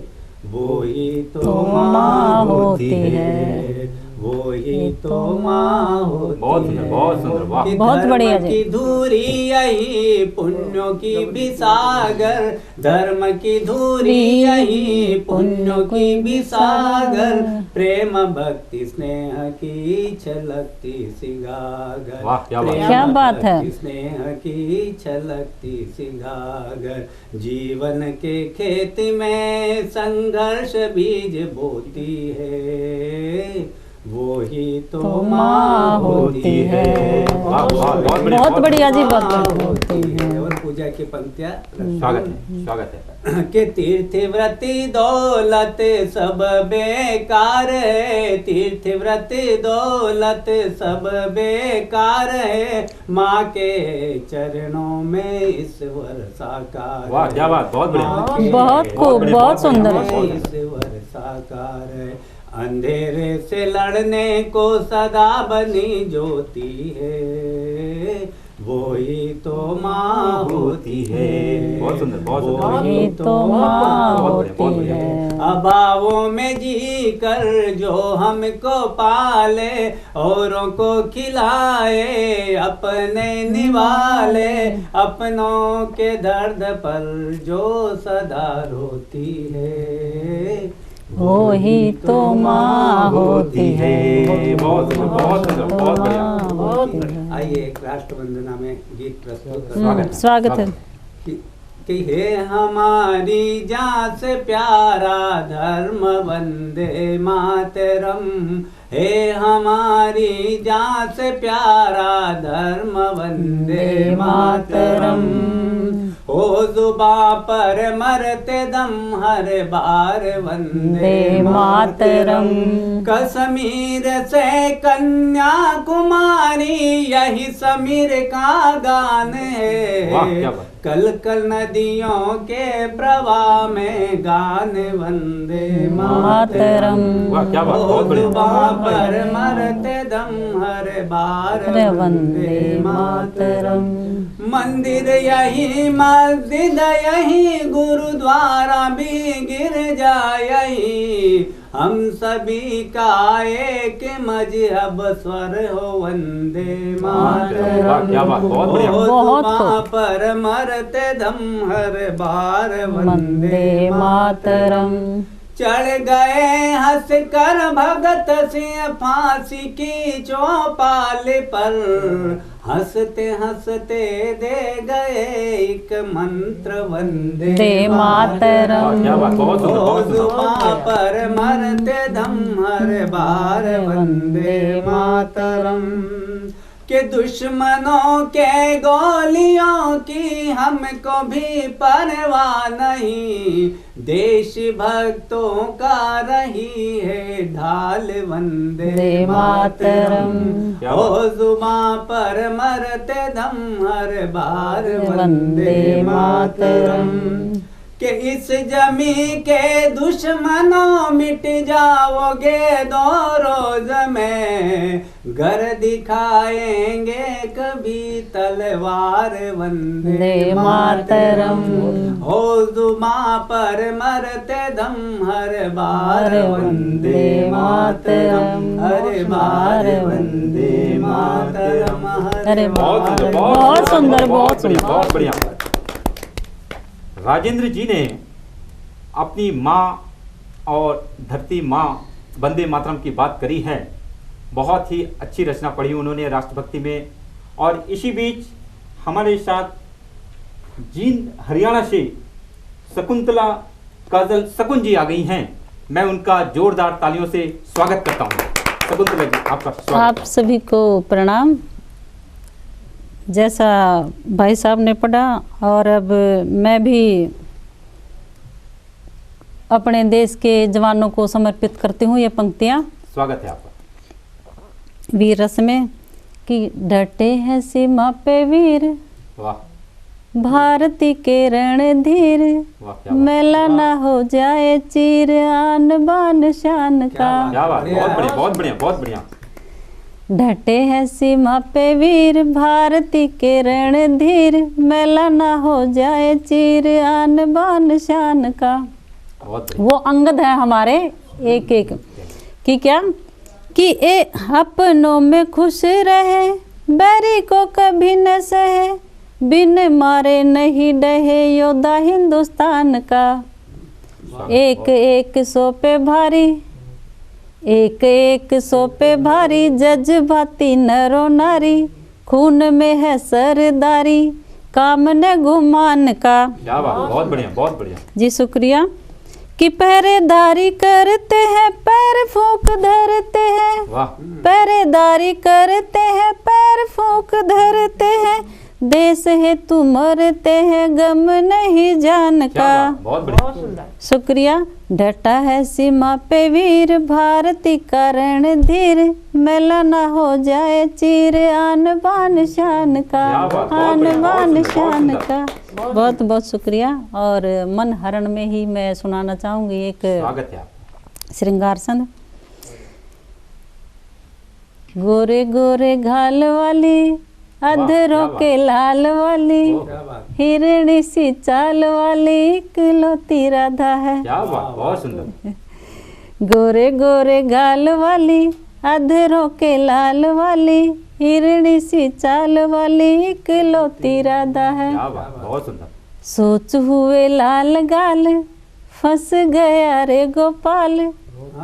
वो ही तो माँ होती है, वो ही तो माँ होती बहुत सुंदर, बहुत सुंदर, वाह। बहुत बढ़िया जी। की धूरी यही पुण्यों की भी सागर, धर्म की धूरी यही पुण्यों की भी सागर, प्रेम भक्ति स्नेह की छलकती सी गागर। वाह, क्या बात, क्या बात है। स्नेह की छलकती सी गागर, जीवन के खेत में संघर्ष बीज बोती है, वो ही तो माँ होती है। बहुत बढ़िया जी, बहुत होती है। और पूजा की पंक्तियां स्वागत है कि तीर्थ व्रति दौलत सब बेकार है, तीर्थ व्रति दौलत सब बेकार है, माँ के चरणों में ईश्वर साकार। वाह क्या बात, बहुत बढ़िया, बहुत खूब, बहुत सुंदर। ईश्वर साकार है, अंधेरे से लड़ने को सदा बनी ज्योति है, वो ही तो माँ होती है। बहुत सुंदर, बहुत सुंदर। वही तो माँ होती है। अभावों में जी कर जो हमको पाले, औरों को खिलाए अपने निवाले, अपनों के दर्द पर जो सदा रोती है, वो ही तो माँ होती है। बहुत सुंदर, बहुत सुंदर, बहुत बढ़िया। आइए एक राष्ट्र वंदना में गीत प्रस्तुत स्वागत है। कि हे हमारी जान से प्यारा धर्म वंदे मातरम, हे हमारी जान से प्यारा धर्म वंदे मातरम, ओ जुबां पर मरते दम हर बार वंदे मातरम, कश्मीर से कन्याकुमारी यही समीर का गान है, कल कल नदियों के प्रवाह में गान वंदे मातरम, ओ जुबां पर मरते दम हर बार वंदे मातरम, मंदिर यही मस्जिद यही गुरुद्वारा भी गिरजा यही, हम सभी का एक मजहब स्वर हो वंदे मातरम, ओ जुबां पर मरते दम हर बार वंदे मातरम, चढ़ गए हंस कर भगत सिंह फांसी की चौपाल पर, हंसते हंसते दे गए एक मंत्र वंदे मातरम, ओ जुबां पर मरते दम हर बार वंदे मातरम, के दुश्मनों के गोलियों की हमको भी परवाह नहीं, देश भक्तों का रही है ढाल वंदे मातरम, ओ जुबां पर मरते दम हर बार वंदे मातरम, कि इस जमी के दुश्मनों मिट जाओगे दो रोज में, घर दिखाएंगे कभी तलवार वंदे मातरम, हो जुबां पर मरते दम हर बार वंदे मातरम, हर बार वंदे मातरम। अरे बहुत सुंदर, बहुत सुंदर, बहुत बढ़िया। राजेंद्र जी ने अपनी माँ और धरती माँ वंदे मातरम की बात करी है, बहुत ही अच्छी रचना पढ़ी उन्होंने राष्ट्रभक्ति में। और इसी बीच हमारे साथ जींद हरियाणा से शकुंतला काजल शकुन जी आ गई हैं, मैं उनका जोरदार तालियों से स्वागत करता हूँ। शकुंतला जी आपका स्वागत। आप सभी को प्रणाम। जैसा भाई साहब ने पढ़ा और अब मैं भी अपने देश के जवानों को समर्पित करती हूँ ये पंक्तियाँ। स्वागत है आपका। वीर रस में कि डटे हैं सीमा पे वीर, वाह, भारती के रणधीर, मेला ना हो जाए चीर आन बान शान का। क्या बात, बहुत बढ़िया, बहुत बढ़िया, बहुत बढ़िया। ढटे हैं सीमा पे वीर, भारती के रणधीर, मेला ना हो जाए चीर आन बान शान का। वो अंगद है हमारे एक एक कि क्या कि ए अपनों में खुश रहे, बैरी को कभी न सहे, बिन मारे नहीं डहे योद्धा हिंदुस्तान का। एक एक सौ पे भारी, एक एक सौ पे भारी, जज्बाती नरो नारी, खून में है सरदारी, काम न गुमान का। क्या बात, बहुत बढ़िया, बहुत बढ़िया जी, शुक्रिया। कि पहरेदारी करते हैं, पैर फूंक धरते हैं, वाह, पहरेदारी करते हैं, पैर फूंक धरते हैं, देश है तू मरते हैं गम नहीं जान का। बहुत बढ़िया, शुक्रिया। डटा है सीमा पे वीर भारती का रणधीर, मेला ना हो जाए चीर आन बान शान का, आन बान शान का। बहुत बहुत शुक्रिया। और मन हरण में ही मैं सुनाना चाहूंगी एक स्वागत है। श्रृंगार संध। गोरे गोरे घाल वाली अधरों के लाल वाली, हिरणी सी चाल वाली इकलौती राधा है। क्या बात, बहुत सुंदर। गोरे गोरे गाल वाली अधरों के लाल वाली, हिरणी सी चाल वाली इकलौती राधा है। क्या बात, बहुत सुंदर। सोच हुए लाल गाल फंस गया रे गोपाल,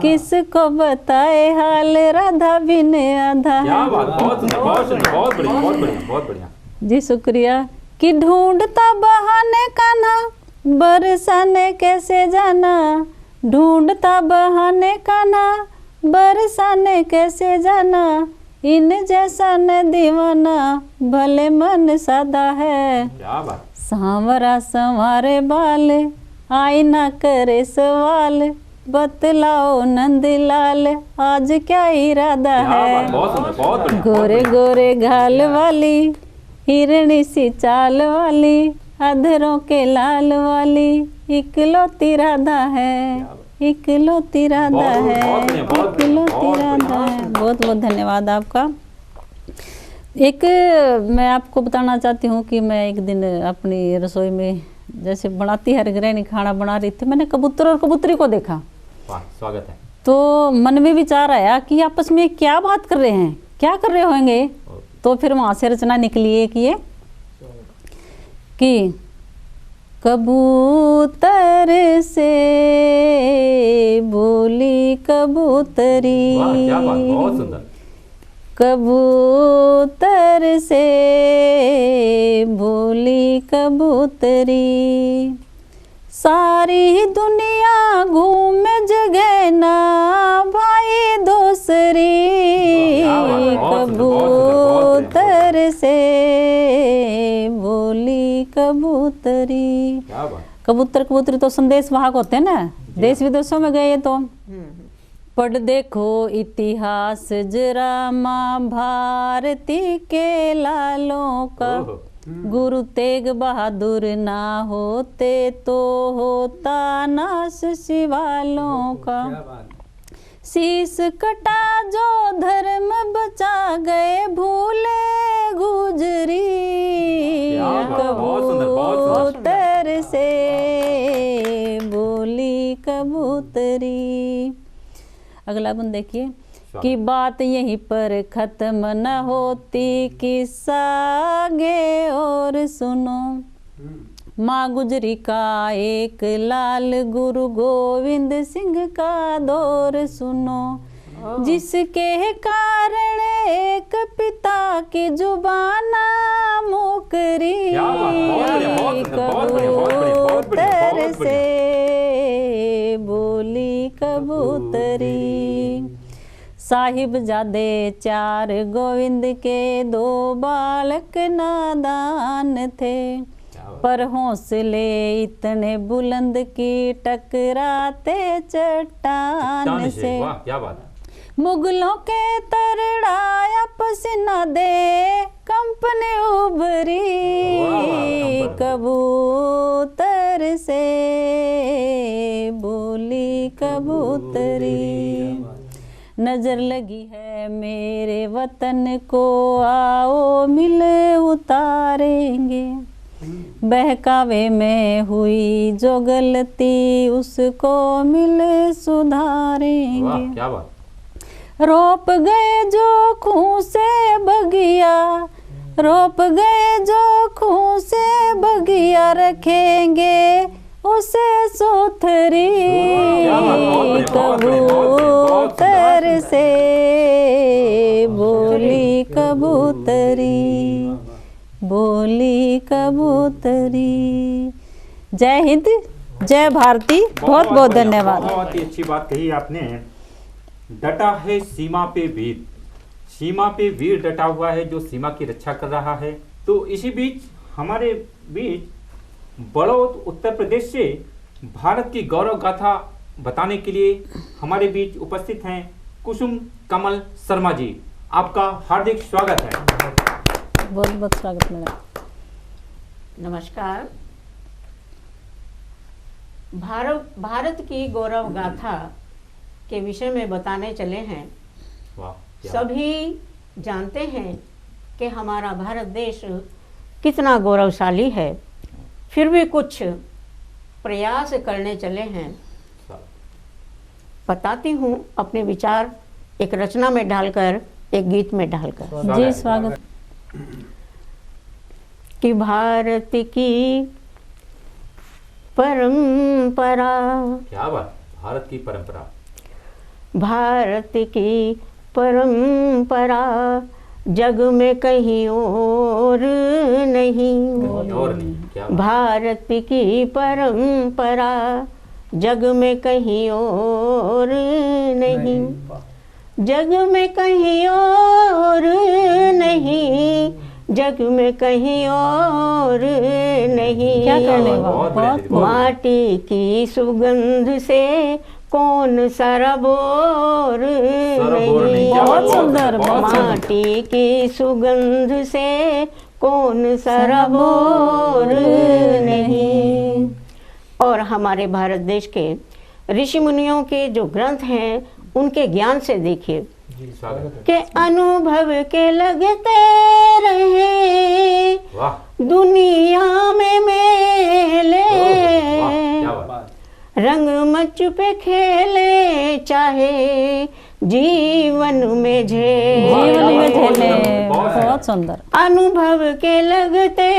किसको बताए हाल राधा बिन आधा क्या है। बात, बहुत सुंदर, बहुत सुंदर, बहुत बढ़िया, बहुत बढ़िया, बहुत बढ़िया। जी शुक्रिया। कि ढूंढता बहाने कान्हा बरसाने कैसे जाना, ढूंढता बहाने कान्हा बरसाने कैसे जाना, इन जैसा न दीवाना भले मन सादा है। क्या बात। सांवरा संवारे बाल आईना करे सवाल, बतलाओ नंदलाल आज क्या इरादा है। बहुत सुंदर, बहुत बढ़िया। गोरे गोरे घाल वाली हिरणी सी चाल वाली, अधरों के लाल वाली इकलौती राधा है, इकलौती राधा है, इकलौती राधा है। बहुत बहुत धन्यवाद आपका। एक मैं आपको बताना चाहती हूँ कि मैं एक दिन अपनी रसोई में जैसे बनाती हर गृहिणी खाना बना रही थी, मैंने कबूतर और कबूतरी को देखा। स्वागत है। तो मन में विचार आया कि आपस में क्या बात कर रहे हैं, क्या कर रहे होंगे। तो फिर वहां से रचना निकली है कि ये कि कबूतर से बोली कबूतरी, क्या बात, बहुत सुंदर। कबूतर से बोली कबूतरी, सारी दुनिया घूम जगह ना भाई दूसरी, कबूतर से बोली कबूतरी। कबूतर कबूतरी तो संदेश वाहक होते हैं ना, देश विदेशों में गए तो। पढ़ देखो इतिहास जरा माँ भारती के लालों का, गुरु तेग बहादुर ना होते तो होता नाश शिवालों का। शीश कटा जो धर्म बचा गए भूले गुजरी, कबूतर से बोली कबूतरी। अगला गुण देखिए कि बात यहीं पर खत्म न होती, किस्सा आगे और सुनो। माँ गुजरी का एक लाल गुरु गोविंद सिंह का दौर सुनो, जिसके कारण एक पिता की जुबाना मुकरी, कबूतर से बोली कबूतरी। साहिबजादे चार गोविंद के दो बालक नादान थे, पर हौसले इतने बुलंद की टकराते चट्टान से। क्या बात। मुगलों के तरड़ाया पसीना दे कंपनी उभरी, कबूतर से बोली कबूतरी। नजर लगी है मेरे वतन को आओ मिल उतारेंगे, बहकावे में हुई जो गलती उसको मिल सुधारेंगे। क्या बात। रोप गए जो खूं से बगिया, रोप गए जो खूं से बगिया रखेंगे उसे सुथरी, कबूतर से बोली कबूतरी, बोली कबूतरी। जय हिंद, जय भारती। बहुत बहुत धन्यवाद। बहुत ही अच्छी बात कही आपने। डटा है सीमा पे वीर, सीमा पे वीर डटा हुआ है जो सीमा की रक्षा कर रहा है। तो इसी बीच हमारे बीच बड़ौद उत्तर प्रदेश से भारत की गौरव गाथा बताने के लिए हमारे बीच उपस्थित हैं कुसुम कमल शर्मा जी। आपका हार्दिक स्वागत है। बहुत बहुत स्वागत मैडम। नमस्कार। भारत की गौरव गाथा के विषय में बताने चले हैं। सभी जानते हैं कि हमारा भारत देश कितना गौरवशाली है, फिर भी कुछ प्रयास करने चले हैं। बताती हूँ अपने विचार एक रचना में डालकर, एक गीत में डालकर। जी स्वागत। कि भारत की परंपरा, क्या बात, भारत की परंपरा, भारत की परंपरा जग में कहीं और नहीं, भारत की परंपरा जग में कहीं और नहीं, जग में कहीं और नहीं, जग में कहीं और नहीं। क्या कहने वाला? माटी की सुगंध से कौन सरबोर नहीं, बहुत सुंदर, बहुत सुंदर। माटी की सुगंध से कौन सरबोर नहीं। और हमारे भारत देश के ऋषि मुनियों के जो ग्रंथ हैं उनके ज्ञान से देखिए कि अनुभव के लगते रहे दुनिया में मेले, रंगमंच पे खेले चाहे जीवन में झेले, बहुत सुंदर। अनुभव के लगते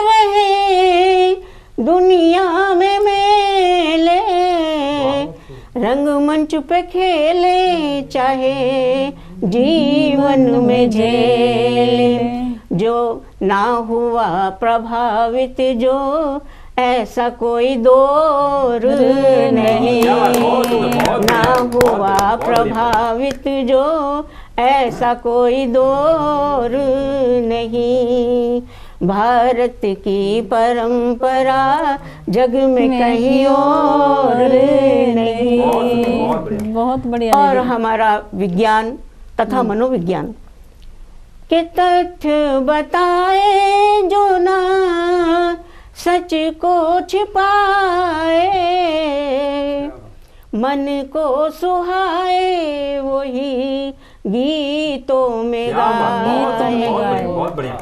रहे दुनिया में मेले, रंगमंच पे खेले चाहे जीवन में झेले। जो ना हुआ प्रभावित जो ऐसा कोई दौर नहीं, ना हुआ प्रभावित जो ऐसा कोई दौर नहीं। भारत की परंपरा जग में कहीं और नहीं। बहुत बढ़िया। और हमारा विज्ञान तथा मनोविज्ञान के तथ्य बताए जो ना सच को छिपाए, मन को सुहाए वही गीतों में गाए। बहुत बढ़िया।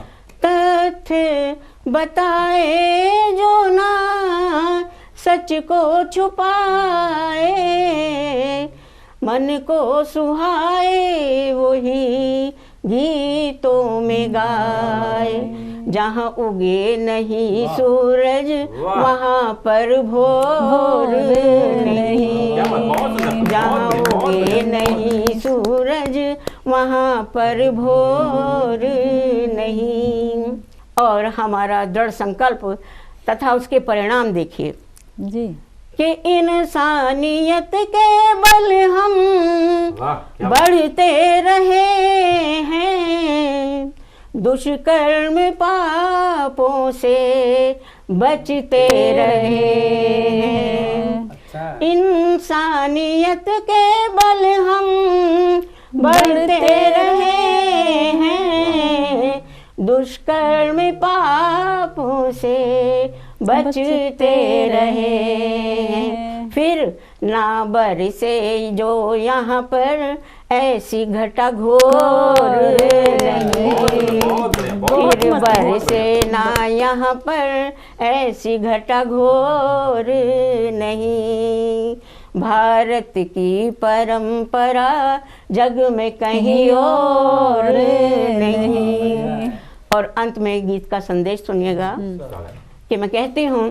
तथ्य बताए जो ना सच को छुपाए, मन को सुहाए वही गीतों में गाए। जहाँ उगे नहीं सूरज वहाँ पर भोर नहीं, जहाँ उगे नहीं सूरज वहाँ पर भोर नहीं। और हमारा दृढ़ संकल्प तथा उसके परिणाम देखिए जी कि इंसानियत के बल हम बढ़ते रहे हैं, दुष्कर्म पापों से बचते रहे हैं। इंसानियत के बल हम बढ़ते रहे हैं, दुष्कर्म पापों से बचते रहे हैं। फिर ना बरसे जो यहाँ पर ऐसी घटा घोर नहीं, फिर बरसे ना यहाँ पर ऐसी घटा घोर नहीं। भारत की परंपरा जग में कहीं और नहीं। और अंत में गीत का संदेश सुनिएगा कि मैं कहती हूँ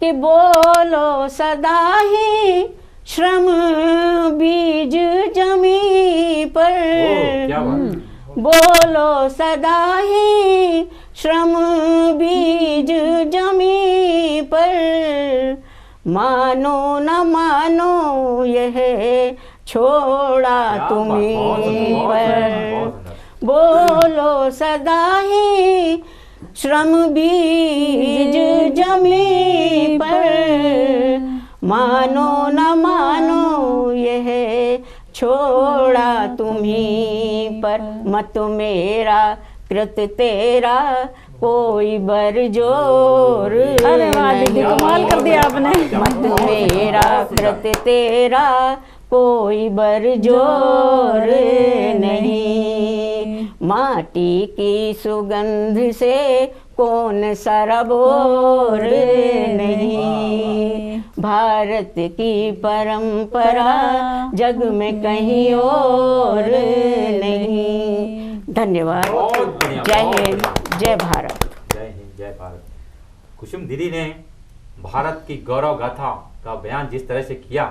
कि बोलो सदा ही श्रम बीज जमी पर, बोलो सदा ही श्रम बीज जमी पर, मानो न मानो यह छोड़ा तुम्हीं पर। बोलो सदा ही श्रम बीज जमी पर, मानो न मानो यह छोड़ा तुम्हीं पर। मत मेरा कृत तेरा कोई बरजोर अरे वाह दीदी, कमाल कर दिया आपने। मत मेरा कृत तेरा कोई बरजोर नहीं। माटी की सुगंध से कौन सरबोर नहीं। भारत की परंपरा जग में कहीं और नहीं। धन्यवाद। जय हिंद, जय भारत। जय हिंद, जय भारत। कुसुम दीदी ने भारत की गौरव गाथा का बयान जिस तरह से किया,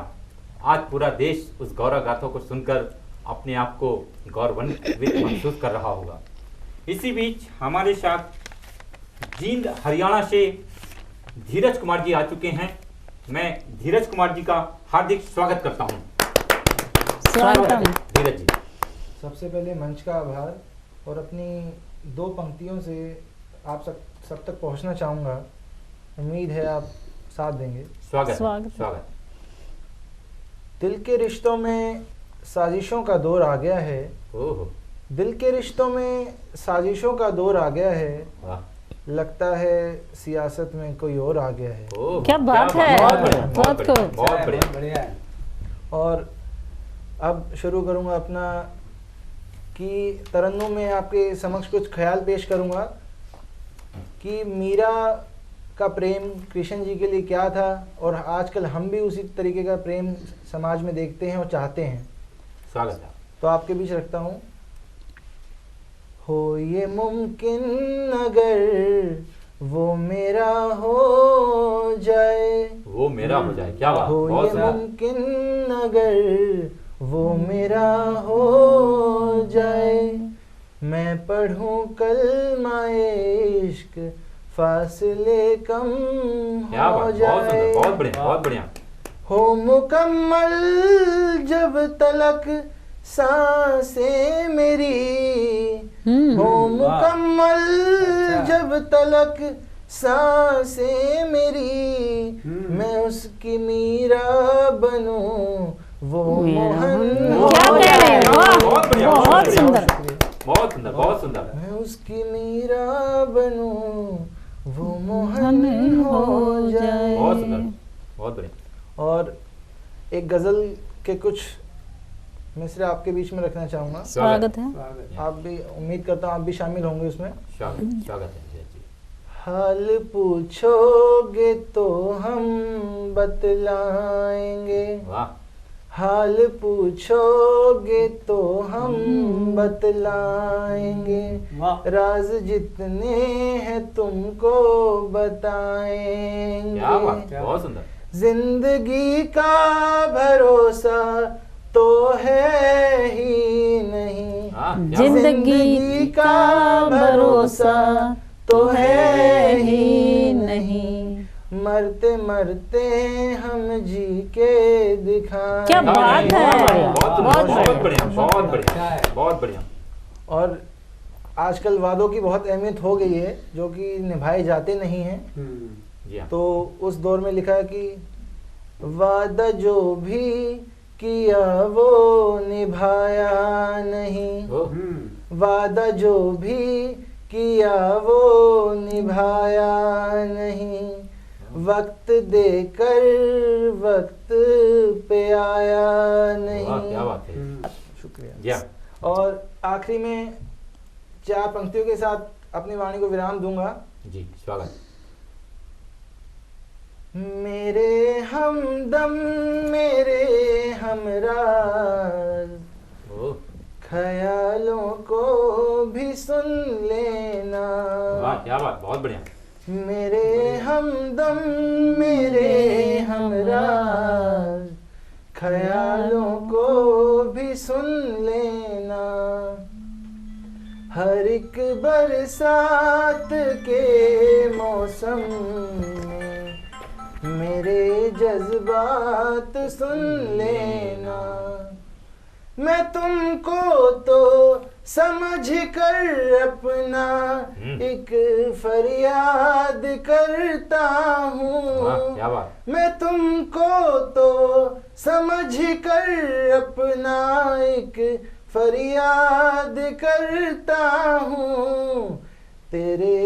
आज पूरा देश उस गौरव गाथा को सुनकर अपने आप को गौरवान्वित महसूस कर रहा होगा। इसी बीच हमारे साथ जींद हरियाणा से धीरज कुमार जी आ चुके हैं। मैं धीरज कुमार जी का हार्दिक स्वागत करता हूं। धीरज जी, सबसे पहले मंच का आभार, और अपनी दो पंक्तियों से आप सब तक पहुंचना चाहूँगा। उम्मीद है आप साथ देंगे। स्वागत। दिल के रिश्तों में साजिशों का दौर आ गया है। दिल के रिश्तों में साजिशों का दौर आ गया है। लगता है सियासत में कोई और आ गया है। क्या बात है, बहुत बढ़िया। और अब शुरू करूंगा अपना कि तरन्नुम में आपके समक्ष कुछ ख्याल पेश करूंगा कि मीरा का प्रेम कृष्ण जी के लिए क्या था, और आजकल हम भी उसी तरीके का प्रेम समाज में देखते हैं और चाहते हैं। स्वागत है। तो आपके बीच रखता हूँ। हो ये मुमकिन अगर वो मेरा हो जाए, वो मेरा हो जाए, क्या बात। हो ये मुमकिन अगर वो मेरा हो जाए, मैं पढ़ूं कलमाए इश्क फासले कम हो जाए। बहुत बढ़िया। हो मुकम्मल जब तलक सांसें मेरी, हो मुकम्मल जब तलक सांसें मेरी, मैं उसकी मीरा बनूं वो मोहन। क्या कह रहे हैं, बहुत सुंदर। बहुत सुंदर। मैं उसकी मीरा बनूं वो मोहन हो जाए। बहुत बढ़िया। और एक गजल के कुछ मिसरे आपके बीच में रखना चाहूंगा। स्वागत है। आप भी, उम्मीद करता हूँ आप भी शामिल होंगे उसमें। स्वागत है। हाल पूछोगे तो हम बतलाएंगे, हाल पूछोगे तो हम बतलाएंगे, राज जितने हैं तुमको बताएंगे। बहुत सुंदर। जिंदगी का भरोसा तो है ही नहीं, जिंदगी का भरोसा तो है ही नहीं, मरते मरते हम जी के दिखाएं। क्या बात है, बहुत बढ़िया। और आजकल वादों की बहुत अहमियत हो गई है जो कि निभाए जाते नहीं हैं। तो उस दौर में लिखा है कि वादा जो भी किया वो निभाया नहीं, वादा जो भी किया वो निभाया नहीं, वक्त देकर वक्त पे आया नहीं। क्या बात है। शुक्रिया। और आखिरी में 4 पंक्तियों के साथ अपनी वाणी को विराम दूंगा। जी, स्वागत। मेरे हमदम मेरे हमराज, ख्यालों को भी सुन लेना। वाह, क्या बात, बहुत बढ़िया। मेरे हमदम मेरे हमराज, ख्यालों को भी सुन लेना, हर एक बरसात के मौसम में मेरे जज्बात सुन लेना, मैं तुमको तो समझ कर अपना एक फरियाद करता हूँ। मैं तुमको तो समझ कर अपना एक फरियाद करता हूँ। तेरे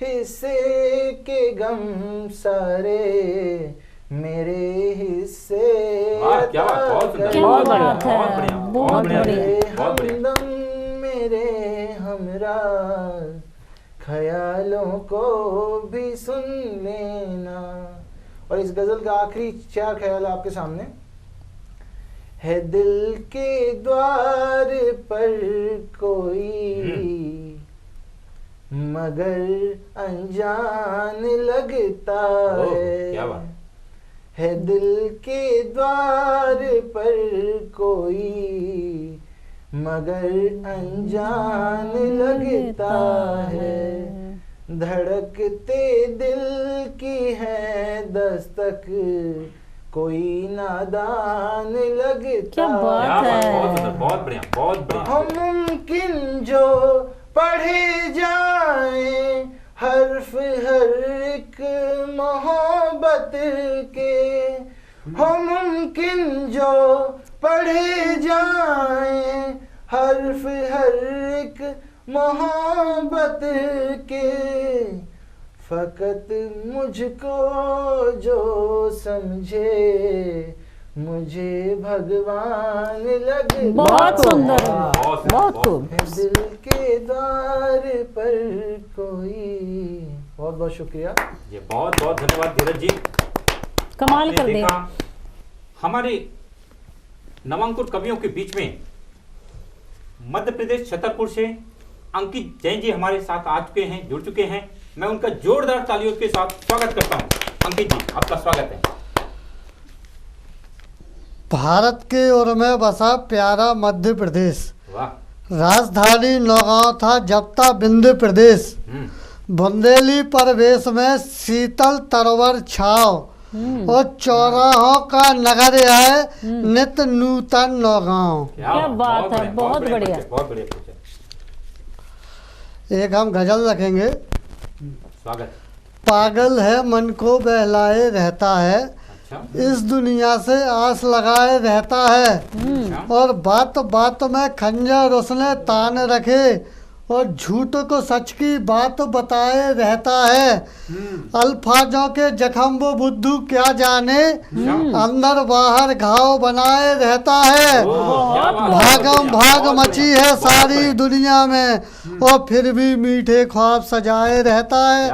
हिस्से के गम सारे मेरे हिस्से क्या बात, बहुत हमदम मेरे हमराज ख्यालों को भी सुन लेना। और इस गजल का आखिरी 4 ख्याल आपके सामने है। दिल के द्वार पर कोई मगर अनजान लगता है दिल के द्वार पर कोई मगर अनजान लगता है। धड़कते दिल की है दस्तक कोई नादान लगता। क्या बात है, बहुत बढ़िया, बहुत बढ़िया। हम मुमकिन जो पढ़े जाए हर्फ हर एक मोहब्बत के, हम मुमकिन जो पढ़े जाए हर्फ हर एक मोहब्बत के, फकत मुझको जो समझे मुझे भगवान लगता। बहुत सुंदर, बहुत खूब। दिल के द्वार पर कोई। बहुत बहुत शुक्रिया, ये बहुत बहुत धन्यवाद धीरज जी, कमाल कर दिया। हमारे नवांकुर कवियों के बीच में मध्य प्रदेश छतरपुर से अंकित जैन जी हमारे साथ आ चुके हैं, जुड़ चुके हैं। मैं उनका जोरदार तालियों के साथ स्वागत करता हूं। अंकित जी, आपका स्वागत है। भारत के ओर में बसा प्यारा मध्य प्रदेश, राजधानी नौगांव था जब था विंध्य प्रदेश। बुंदेली परवेश में शीतल तरवर छाव और चौराहों का नगर है नित नूतन नौगांव। क्या बात है, बहुत बढ़िया, बहुत बढ़िया। एक हम गजल रखेंगे। स्वागत। पागल है मन को बहलाए रहता है, इस दुनिया से आस लगाए रहता है, और बात बात में खंजर उसने तान रखे और झूठ को सच की बात बताए रहता है। अल्फाजों के जख्म वो बुद्धू क्या जाने, अंदर बाहर घाव बनाए रहता है। भागम भाग मची है सारी दुनिया में और फिर भी मीठे ख्वाब सजाए रहता है।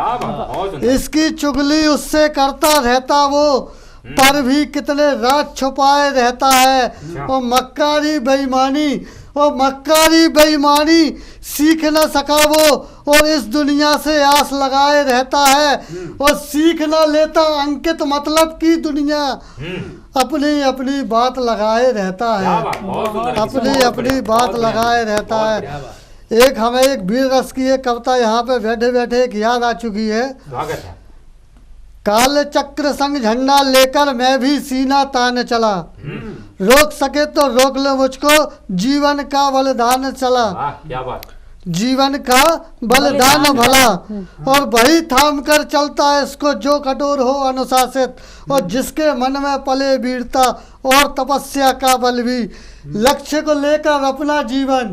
इसकी चुगली उससे करता रहता वो, पर भी कितने राज छुपाए रहता है। और मक्कारी बेईमानी सीख न सका वो, और इस दुनिया से आस लगाए रहता है। और सीख न लेता अंकित मतलब की दुनिया, अपनी अपनी बात लगाए रहता है, अपनी अपनी बात लगाए रहता है। एक हमें एक वीर रस की एक कविता यहाँ पे बैठे बैठे एक याद आ चुकी है। काल चक्र संग झंडा लेकर मैं भी सीना तान चला, रोक सके तो रोक ले मुझको जीवन का बलिदान चला। क्या बात। जीवन का बलिदान भला, और वही थाम कर चलता है इसको जो कठोर हो अनुशासित, और जिसके मन में पले वीरता और तपस्या का बल भी। लक्ष्य को लेकर अपना जीवन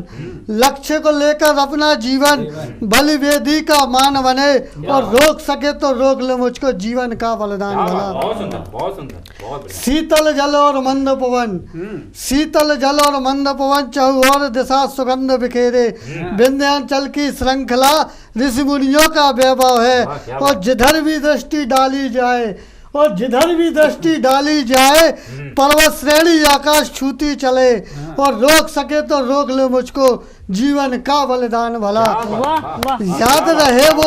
बलिवेदी का मान बने, और रोक सके तो रोक ले मुझको जीवन का बलिदान भला। बहुत सुंदर, बहुत सुंदर, बहुत बढ़िया। शीतल जल और मंद पवन, शीतल जल और मंद पवन चहुओर दिशा सुगंध बिखेरे, विंध्याचल की श्रृंखला ऋषि मुनियों का वैभव है। और जिधर भी दृष्टि डाली जाए पर्वत श्रेणी आकाश छूती चले, और रोक सके तो रोक ले मुझको जीवन का बलिदान भला। याद रहे वो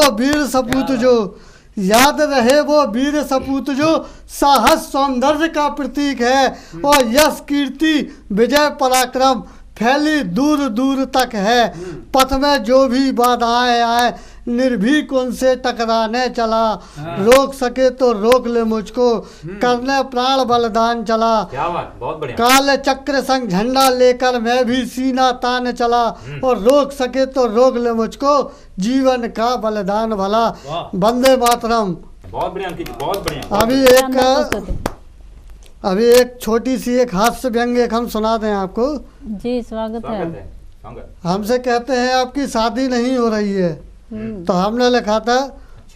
वीर सपूत जो साहस सौंदर्य का प्रतीक है, और यश कीर्ति विजय पराक्रम फैली दूर दूर तक है। पथ में जो भी बाधाएं आए निर्भीक उनसे टकराने चला, रोक सके तो रोक ले मुझको, करने प्राण बलिदान चला। क्या बात, बहुत बढ़िया। काले चक्र संग झंडा लेकर मैं भी सीना तान चला, और रोक सके तो रोक ले मुझको, जीवन का बलिदान भला। वंदे मातरम। बहुत बढ़िया अंकित, बहुत बढ़िया। अभी एक छोटी सी एक हास्य व्यंग्य एक हम सुना दें आपको। जी स्वागत है। हमसे कहते हैं आपकी शादी नहीं हो रही है, तो हमने लिखा था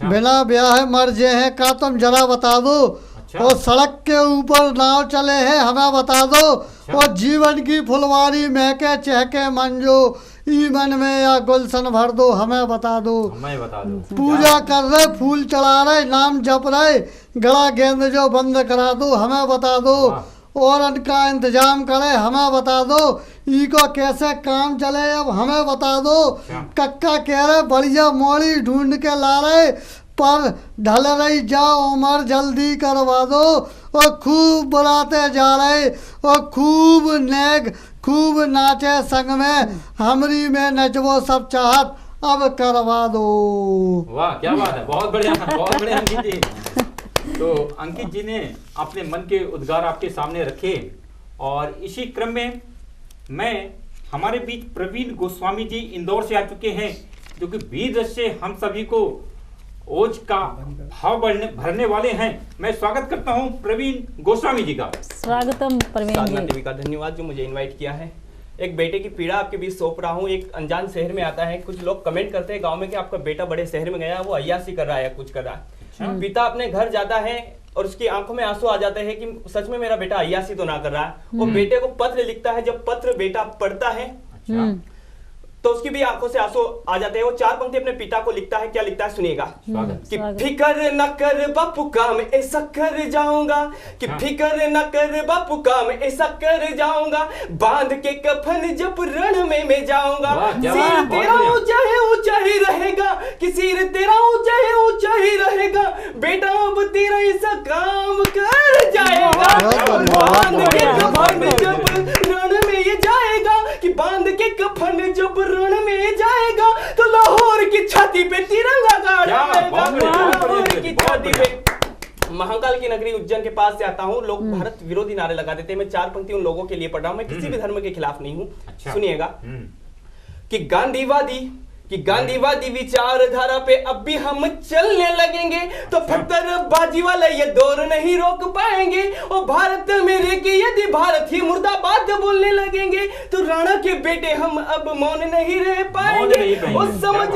बिना ब्याह मर जे हैं का तुम जरा बता दो, और सड़क के ऊपर नाव चले हैं हमें बता दो, और जीवन की फुलवारी महके चहके मंजो, ईमन में या गुलशन भर दो हमें बता दो। पूजा कर रहे फूल चढ़ा रहे नाम जप रहे, गला गेंद जो बंद करा दो हमें बता दो, और उनका इंतजाम करे हमें बता दो, ई को कैसे काम चले अब हमें बता दो। कक्का कह रहे बढ़िया मोड़ी ढूंढ के ला रहे, पर ढल रही जाओ उमर जल्दी करवा दो, और खूब बुलाते जा रहे और खूब नाचे संग में, हमरी में नचवो सब चाहत अब करवा दो। वाह क्या बात है, बहुत बढ़िया, बहुत बढ़िया अंकित जी। तो अंकित जी ने अपने मन के उद्गार आपके सामने रखे, और इसी क्रम में मैं हमारे बीच प्रवीण गोस्वामी जी इंदौर से आ चुके हैं, जो कि वीर रस से हम सभी को ओज का भाव भरने वाले हैं। मैं स्वागत करता हूं प्रवीण गोस्वामी जी का। स्वागतम प्रवीण साधना जी। देवी का धन्यवाद जो मुझे इनवाइट किया है। एक बेटे की पीड़ा आपके बीच सौंप रहा हूँ। एक अनजान शहर में आता है, कुछ लोग कमेंट करते हैं गांव में कि आपका बेटा बड़े शहर में गया, वो अय्यासी कर रहा है, कुछ कर रहा है। पिता अपने घर जाता है और उसकी आंखों में आंसू आ जाते हैं कि सच में मेरा बेटा अय्यासी तो ना कर रहा है। वो बेटे को पत्र लिखता है, जब पत्र बेटा पढ़ता है तो उसकी भी आंखों से आंसू आ जाते हैं। वो 4 पंक्ति अपने पिता को लिखता है, क्या लिखता है सुनिएगा। कि फिकर न कर बापू काम ऐसा कर जाऊंगा, कि फिकर न कर बापू काम ऐसा कर जाऊंगा, बांध के कफन जब रण में मैं जाऊंगा, सिर तेरा ऊंचा ही रहेगा, कि सिर तेरा ऊंचा ही रहेगा, बेटा अब तेरा ऐसा काम कर जाएगा, बांध के कफन जब रण में ये जाएगा, कि बांध के कफन जब रण में जाएगा, तो लाहौर की छाती पे तिरंगा गाड़ेगा, लाहौर की छाती पे। महाकाल की नगरी उज्जैन के पास से आता हूँ। लोग भारत विरोधी नारे लगा देते हैं। मैं 4 पंक्ति उन लोगों के लिए पढ़ रहा हूँ। मैं किसी भी धर्म के खिलाफ नहीं हूँ। सुनिएगा कि गांधीवादी विचारधारा पे अब भी हम चलने लगेंगे, तो फत्तरबाजी वाले ये दौर नहीं रोक पाएंगे, और भारत मेरे के यदि भारत ही मुर्दाबाद बोलने लगेंगे, तो राणा के बेटे हम अब मौन नहीं रह पाएंगे, और समझ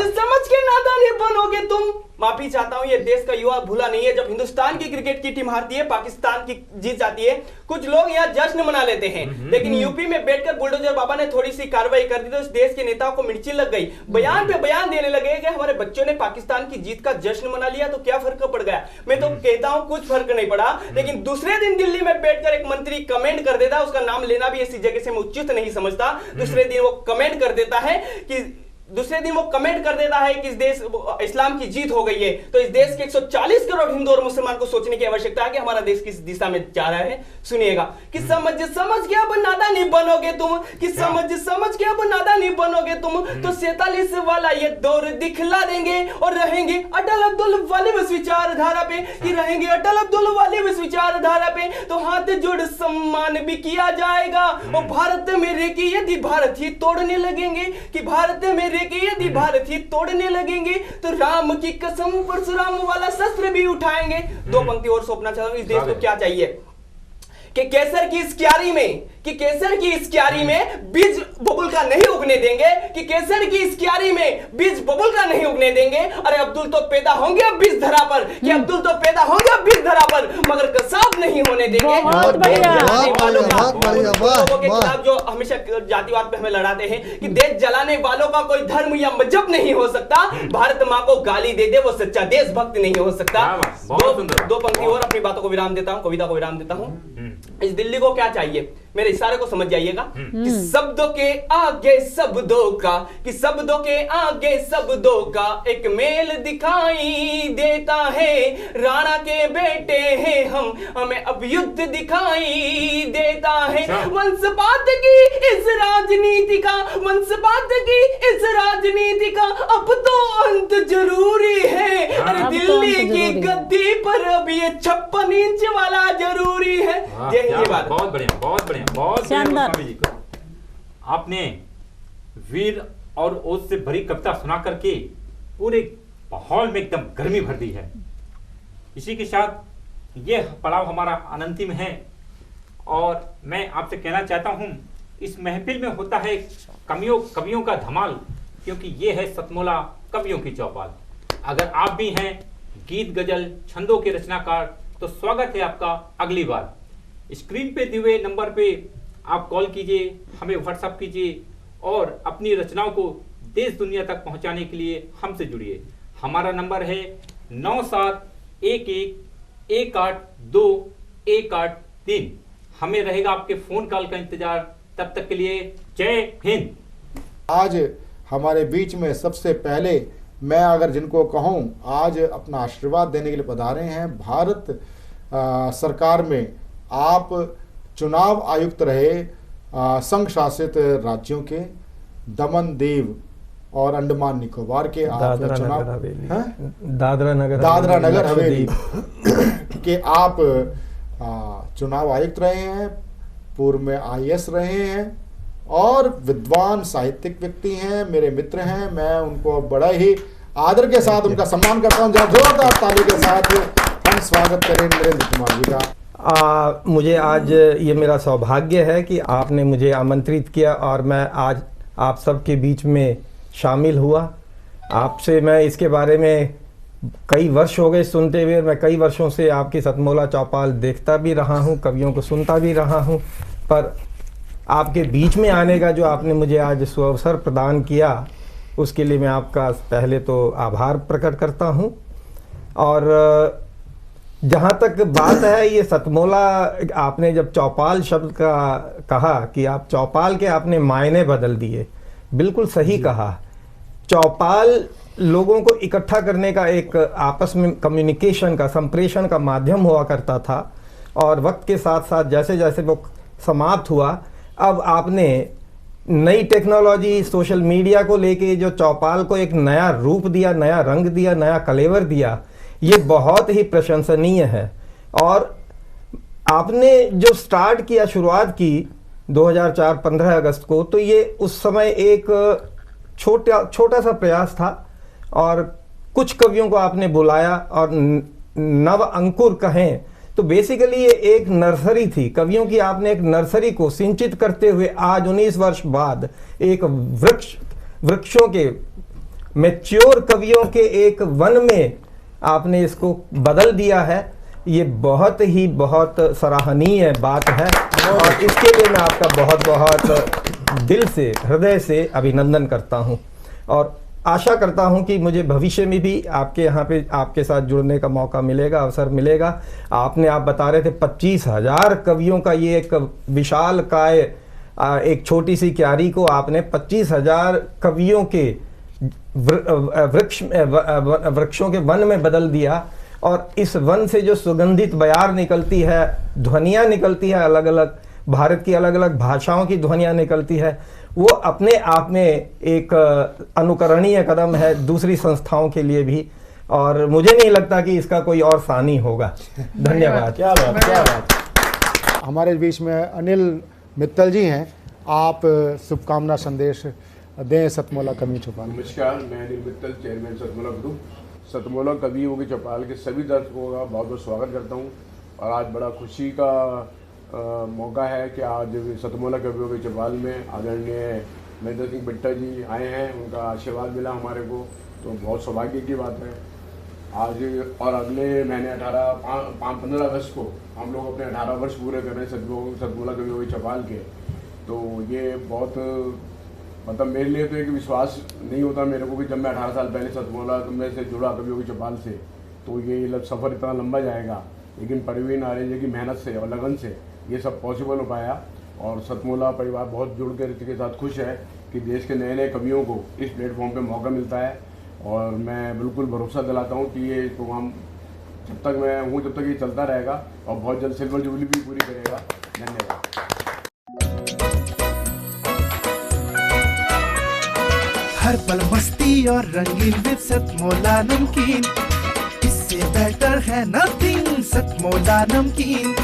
के नादानी बनोगे तुम। माफी चाहता हूं, ये देश का युवा भूला नहीं है। जब हिंदुस्तान की क्रिकेट की टीम हारती है, पाकिस्तान की जीत जाती है, कुछ लोग यहाँ जश्न मना लेते हैं, लेकिन यूपी में बैठकर बुलडोजर बाबा ने थोड़ी सी कार्रवाई कर दी तो इस देश के नेताओं को मिर्ची लग गई। बयान पे बयान देने लगे कि हमारे बच्चों ने पाकिस्तान की जीत का जश्न मना लिया तो क्या फर्क पड़ गया। मैं तो कहता हूं कुछ फर्क नहीं पड़ा, लेकिन दूसरे दिन दिल्ली में बैठकर एक मंत्री कमेंट कर देता, उसका नाम लेना भी ऐसी जगह से मैं उचित नहीं समझता। दूसरे दिन वो कमेंट कर देता है कि इस देश इस्लाम की जीत हो गई है, तो इस देश के 140 करोड़ हिंदू और मुसलमान को सोचने की आवश्यकता है कि हमारा देश किस दिशा में जा रहा है। सुनिएगा कि समझ के अब नादानी बनोगे तुम, कि समझ के अब नादानी बनोगे तुम, तो 47 वाला ये दौर दिखला देंगे, और रहेंगे अटल अब्दुल वाली विचारधारा पे, कि रहेंगे अटल अब्दुल वाली विचारधारा पे, तो हाथ जोड़ सम्मान भी किया जाएगा, और भारत मेरे की यदि भारत ही तोड़ने लगेंगे, कि भारत मेरे कि यदि भारत ही तोड़ने लगेंगे, तो राम की कसम परशुराम वाला शस्त्र भी उठाएंगे। 2 पंक्ति और सौंपना चाहता हूं। इस देश को क्या चाहिए कि केसर की इस क्यारी में बीज बबुल का नहीं उगने देंगे, कि केसर की इस क्यारी में बीज बबुल का नहीं उगने देंगे। अरे अब्दुल तो पैदा होंगे अब बीज धरा पर, कि अब्दुल तो पैदा होंगे अब बीज धरा पर, मगर कसाब नहीं होने देंगे। लोगों के खिलाफ जो हमेशा जातिवाद पे हमें लड़ाते हैं, कि देश जलाने वालों का कोई धर्म या मजहब नहीं हो सकता, भारत माँ को गाली दे दे वो सच्चा देशभक्त नहीं हो सकता। 2 पंक्ति और अपनी बातों को विराम देता हूँ, कविता को विराम देता हूँ। इस दिल्ली को क्या चाहिए, मेरे इशारे को समझ जाइएगा कि शब्दों के आगे शब्दों का, कि शब्दों के आगे शब्दों का एक मेल दिखाई देता है। राणा के बेटे हैं हम, हमें अब युद्ध दिखाई देता है। वंशपात की इस राजनीति का, वंशपात की इस राजनीति का अब तो अंत जरूरी है। अरे दिल्ली की गद्दी पर अब ये 56 इंच वाला जरूरी है। जय हिंद, बात बहुत बढ़िया, बहुत बढ़िया, बहुत शानदार। स्वामी जी को आपने वीर और ओज से भरी कविता सुना करके पूरे माहौल में एकदम गर्मी भर दी है। इसी के साथ ये पड़ाव हमारा अनंतिम है और मैं आपसे कहना चाहता हूं, इस महफिल में होता है कवियों का धमाल, क्योंकि ये है सतमोला कवियों की चौपाल। अगर आप भी हैं गीत गजल छंदों के रचनाकार तो स्वागत है आपका अगली बार। स्क्रीन पे दिए हुए नंबर पे आप कॉल कीजिए, हमें व्हाट्सएप कीजिए और अपनी रचनाओं को देश दुनिया तक पहुंचाने के लिए हमसे जुड़िए। हमारा नंबर है 9711182183। हमें रहेगा आपके फोन कॉल का इंतजार। तब तक के लिए जय हिंद। आज हमारे बीच में सबसे पहले मैं अगर जिनको कहूँ आज अपना आशीर्वाद देने के लिए पधारे हैं, भारत सरकार में आप चुनाव आयुक्त रहे संघ शासित राज्यों के दमन दीव और अंडमान निकोबार के आप दादरा नगर हवेली के आप चुनाव आयुक्त रहे हैं, पूर्व में IAS रहे हैं और विद्वान साहित्यिक व्यक्ति हैं, मेरे मित्र हैं। मैं उनको बड़ा ही आदर के साथ उनका सम्मान करता हूं। जोरदार ताली के साथ हम स्वागत करें नरेंद्र कुमार जी का। मुझे आज ये मेरा सौभाग्य है कि आपने मुझे आमंत्रित किया और मैं आज आप सबके बीच में शामिल हुआ। आपसे मैं इसके बारे में कई वर्ष हो गए सुनते हुए, मैं कई वर्षों से आपकी सतमोला चौपाल देखता भी रहा हूँ, कवियों को सुनता भी रहा हूँ, पर आपके बीच में आने का जो आपने मुझे आज सुअवसर प्रदान किया उसके लिए मैं आपका पहले तो आभार प्रकट करता हूँ। और जहाँ तक बात है ये सतमोला, आपने जब चौपाल शब्द का कहा कि आप चौपाल के आपने मायने बदल दिए, बिल्कुल सही कहा। चौपाल लोगों को इकट्ठा करने का एक आपस में कम्युनिकेशन का, संप्रेषण का माध्यम हुआ करता था और वक्त के साथ साथ जैसे जैसे वो समाप्त हुआ, अब आपने नई टेक्नोलॉजी सोशल मीडिया को लेके जो चौपाल को एक नया रूप दिया, नया रंग दिया, नया कलेवर दिया, ये बहुत ही प्रशंसनीय है। और आपने जो स्टार्ट किया, शुरुआत की 2004 15 अगस्त को, तो ये उस समय एक छोटा सा प्रयास था और कुछ कवियों को आपने बुलाया और नव अंकुर कहें तो बेसिकली ये एक नर्सरी थी कवियों की। आपने एक नर्सरी को सिंचित करते हुए आज 19 वर्ष बाद एक वृक्षों के, मैच्योर कवियों के एक वन में आपने इसको बदल दिया है। ये बहुत सराहनीय बात है और इसके लिए मैं आपका बहुत दिल से, हृदय से अभिनंदन करता हूं और आशा करता हूं कि मुझे भविष्य में भी आपके यहाँ पे आपके साथ जुड़ने का मौका मिलेगा, अवसर मिलेगा। आप बता रहे थे 25,000 कवियों का ये एक विशाल काय, एक छोटी सी क्यारी को आपने 25,000 कवियों के वृक्षों के वन में बदल दिया। और इस वन से जो सुगंधित बयार निकलती है, ध्वनियाँ निकलती है, अलग अलग भारत की अलग अलग भाषाओं की ध्वनियाँ निकलती है, वो अपने आप में एक अनुकरणीय कदम है दूसरी संस्थाओं के लिए भी। और मुझे नहीं लगता कि इसका कोई और सानी होगा। धन्यवाद। क्या बात। हमारे बीच में अनिल मित्तल जी हैं, आप शुभकामना संदेश दें सतमोला कवि चौपाल। नमस्कार, मैं अनिल मित्तल, चेयरमैन सतमोला ग्रुप, सतमोला कवियों की चौपाल के सभी दर्शकों का बहुत बहुत स्वागत करता हूँ। और आज बड़ा खुशी का मौका है कि आज सतमोला कवियों की चौपाल में आदरणीय महेंद्र सिंह बिट्टा जी आए हैं, उनका आशीर्वाद मिला हमारे को, तो बहुत सौभाग्य की बात है आज। और अगले महीने 15 अगस्त को हम लोग अपने 18 वर्ष पूरे कर रहे हैं सतमोला कवियों की चौपाल के। तो ये बहुत मतलब मेरे लिए तो एक विश्वास नहीं होता मेरे को कि जब मैं 18 साल पहले सतमोला में से जुड़ा कवियों की चौपाल से, तो ये सफ़र इतना लंबा जाएगा। लेकिन परवीन आर्य जी की मेहनत से और लगन से ये सब पॉसिबल हो पाया। और सतमोला परिवार बहुत जुड़ कर इसके साथ खुश है कि देश के नए नए कवियों को इस प्लेटफॉर्म पे मौका मिलता है। और मैं बिल्कुल भरोसा दिलाता हूँ कि ये प्रोग्राम जब तक मैं हूँ तब तक ये चलता रहेगा और बहुत जल्द सिल्वर जुबली भी पूरी करेगा। धन्यवाद। हर पल मस्ती और रंगीन विद सतमोला नमकीन, इससे बेटर है नथिंग। सतमोला नमकीन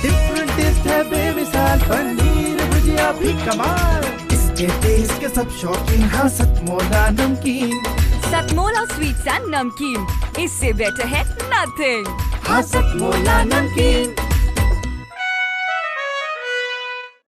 डिफरेंट टेस्ट है बेमिसाल, पनीर भुजिया भी कमाल, इसके टेस्ट के सब शौकीन। हाँ सतमोला नमकीन, सतमोला स्वीट्स एंड नमकीन, इससे बेटर है नथिंग। हाँ सतमोला नमकीन।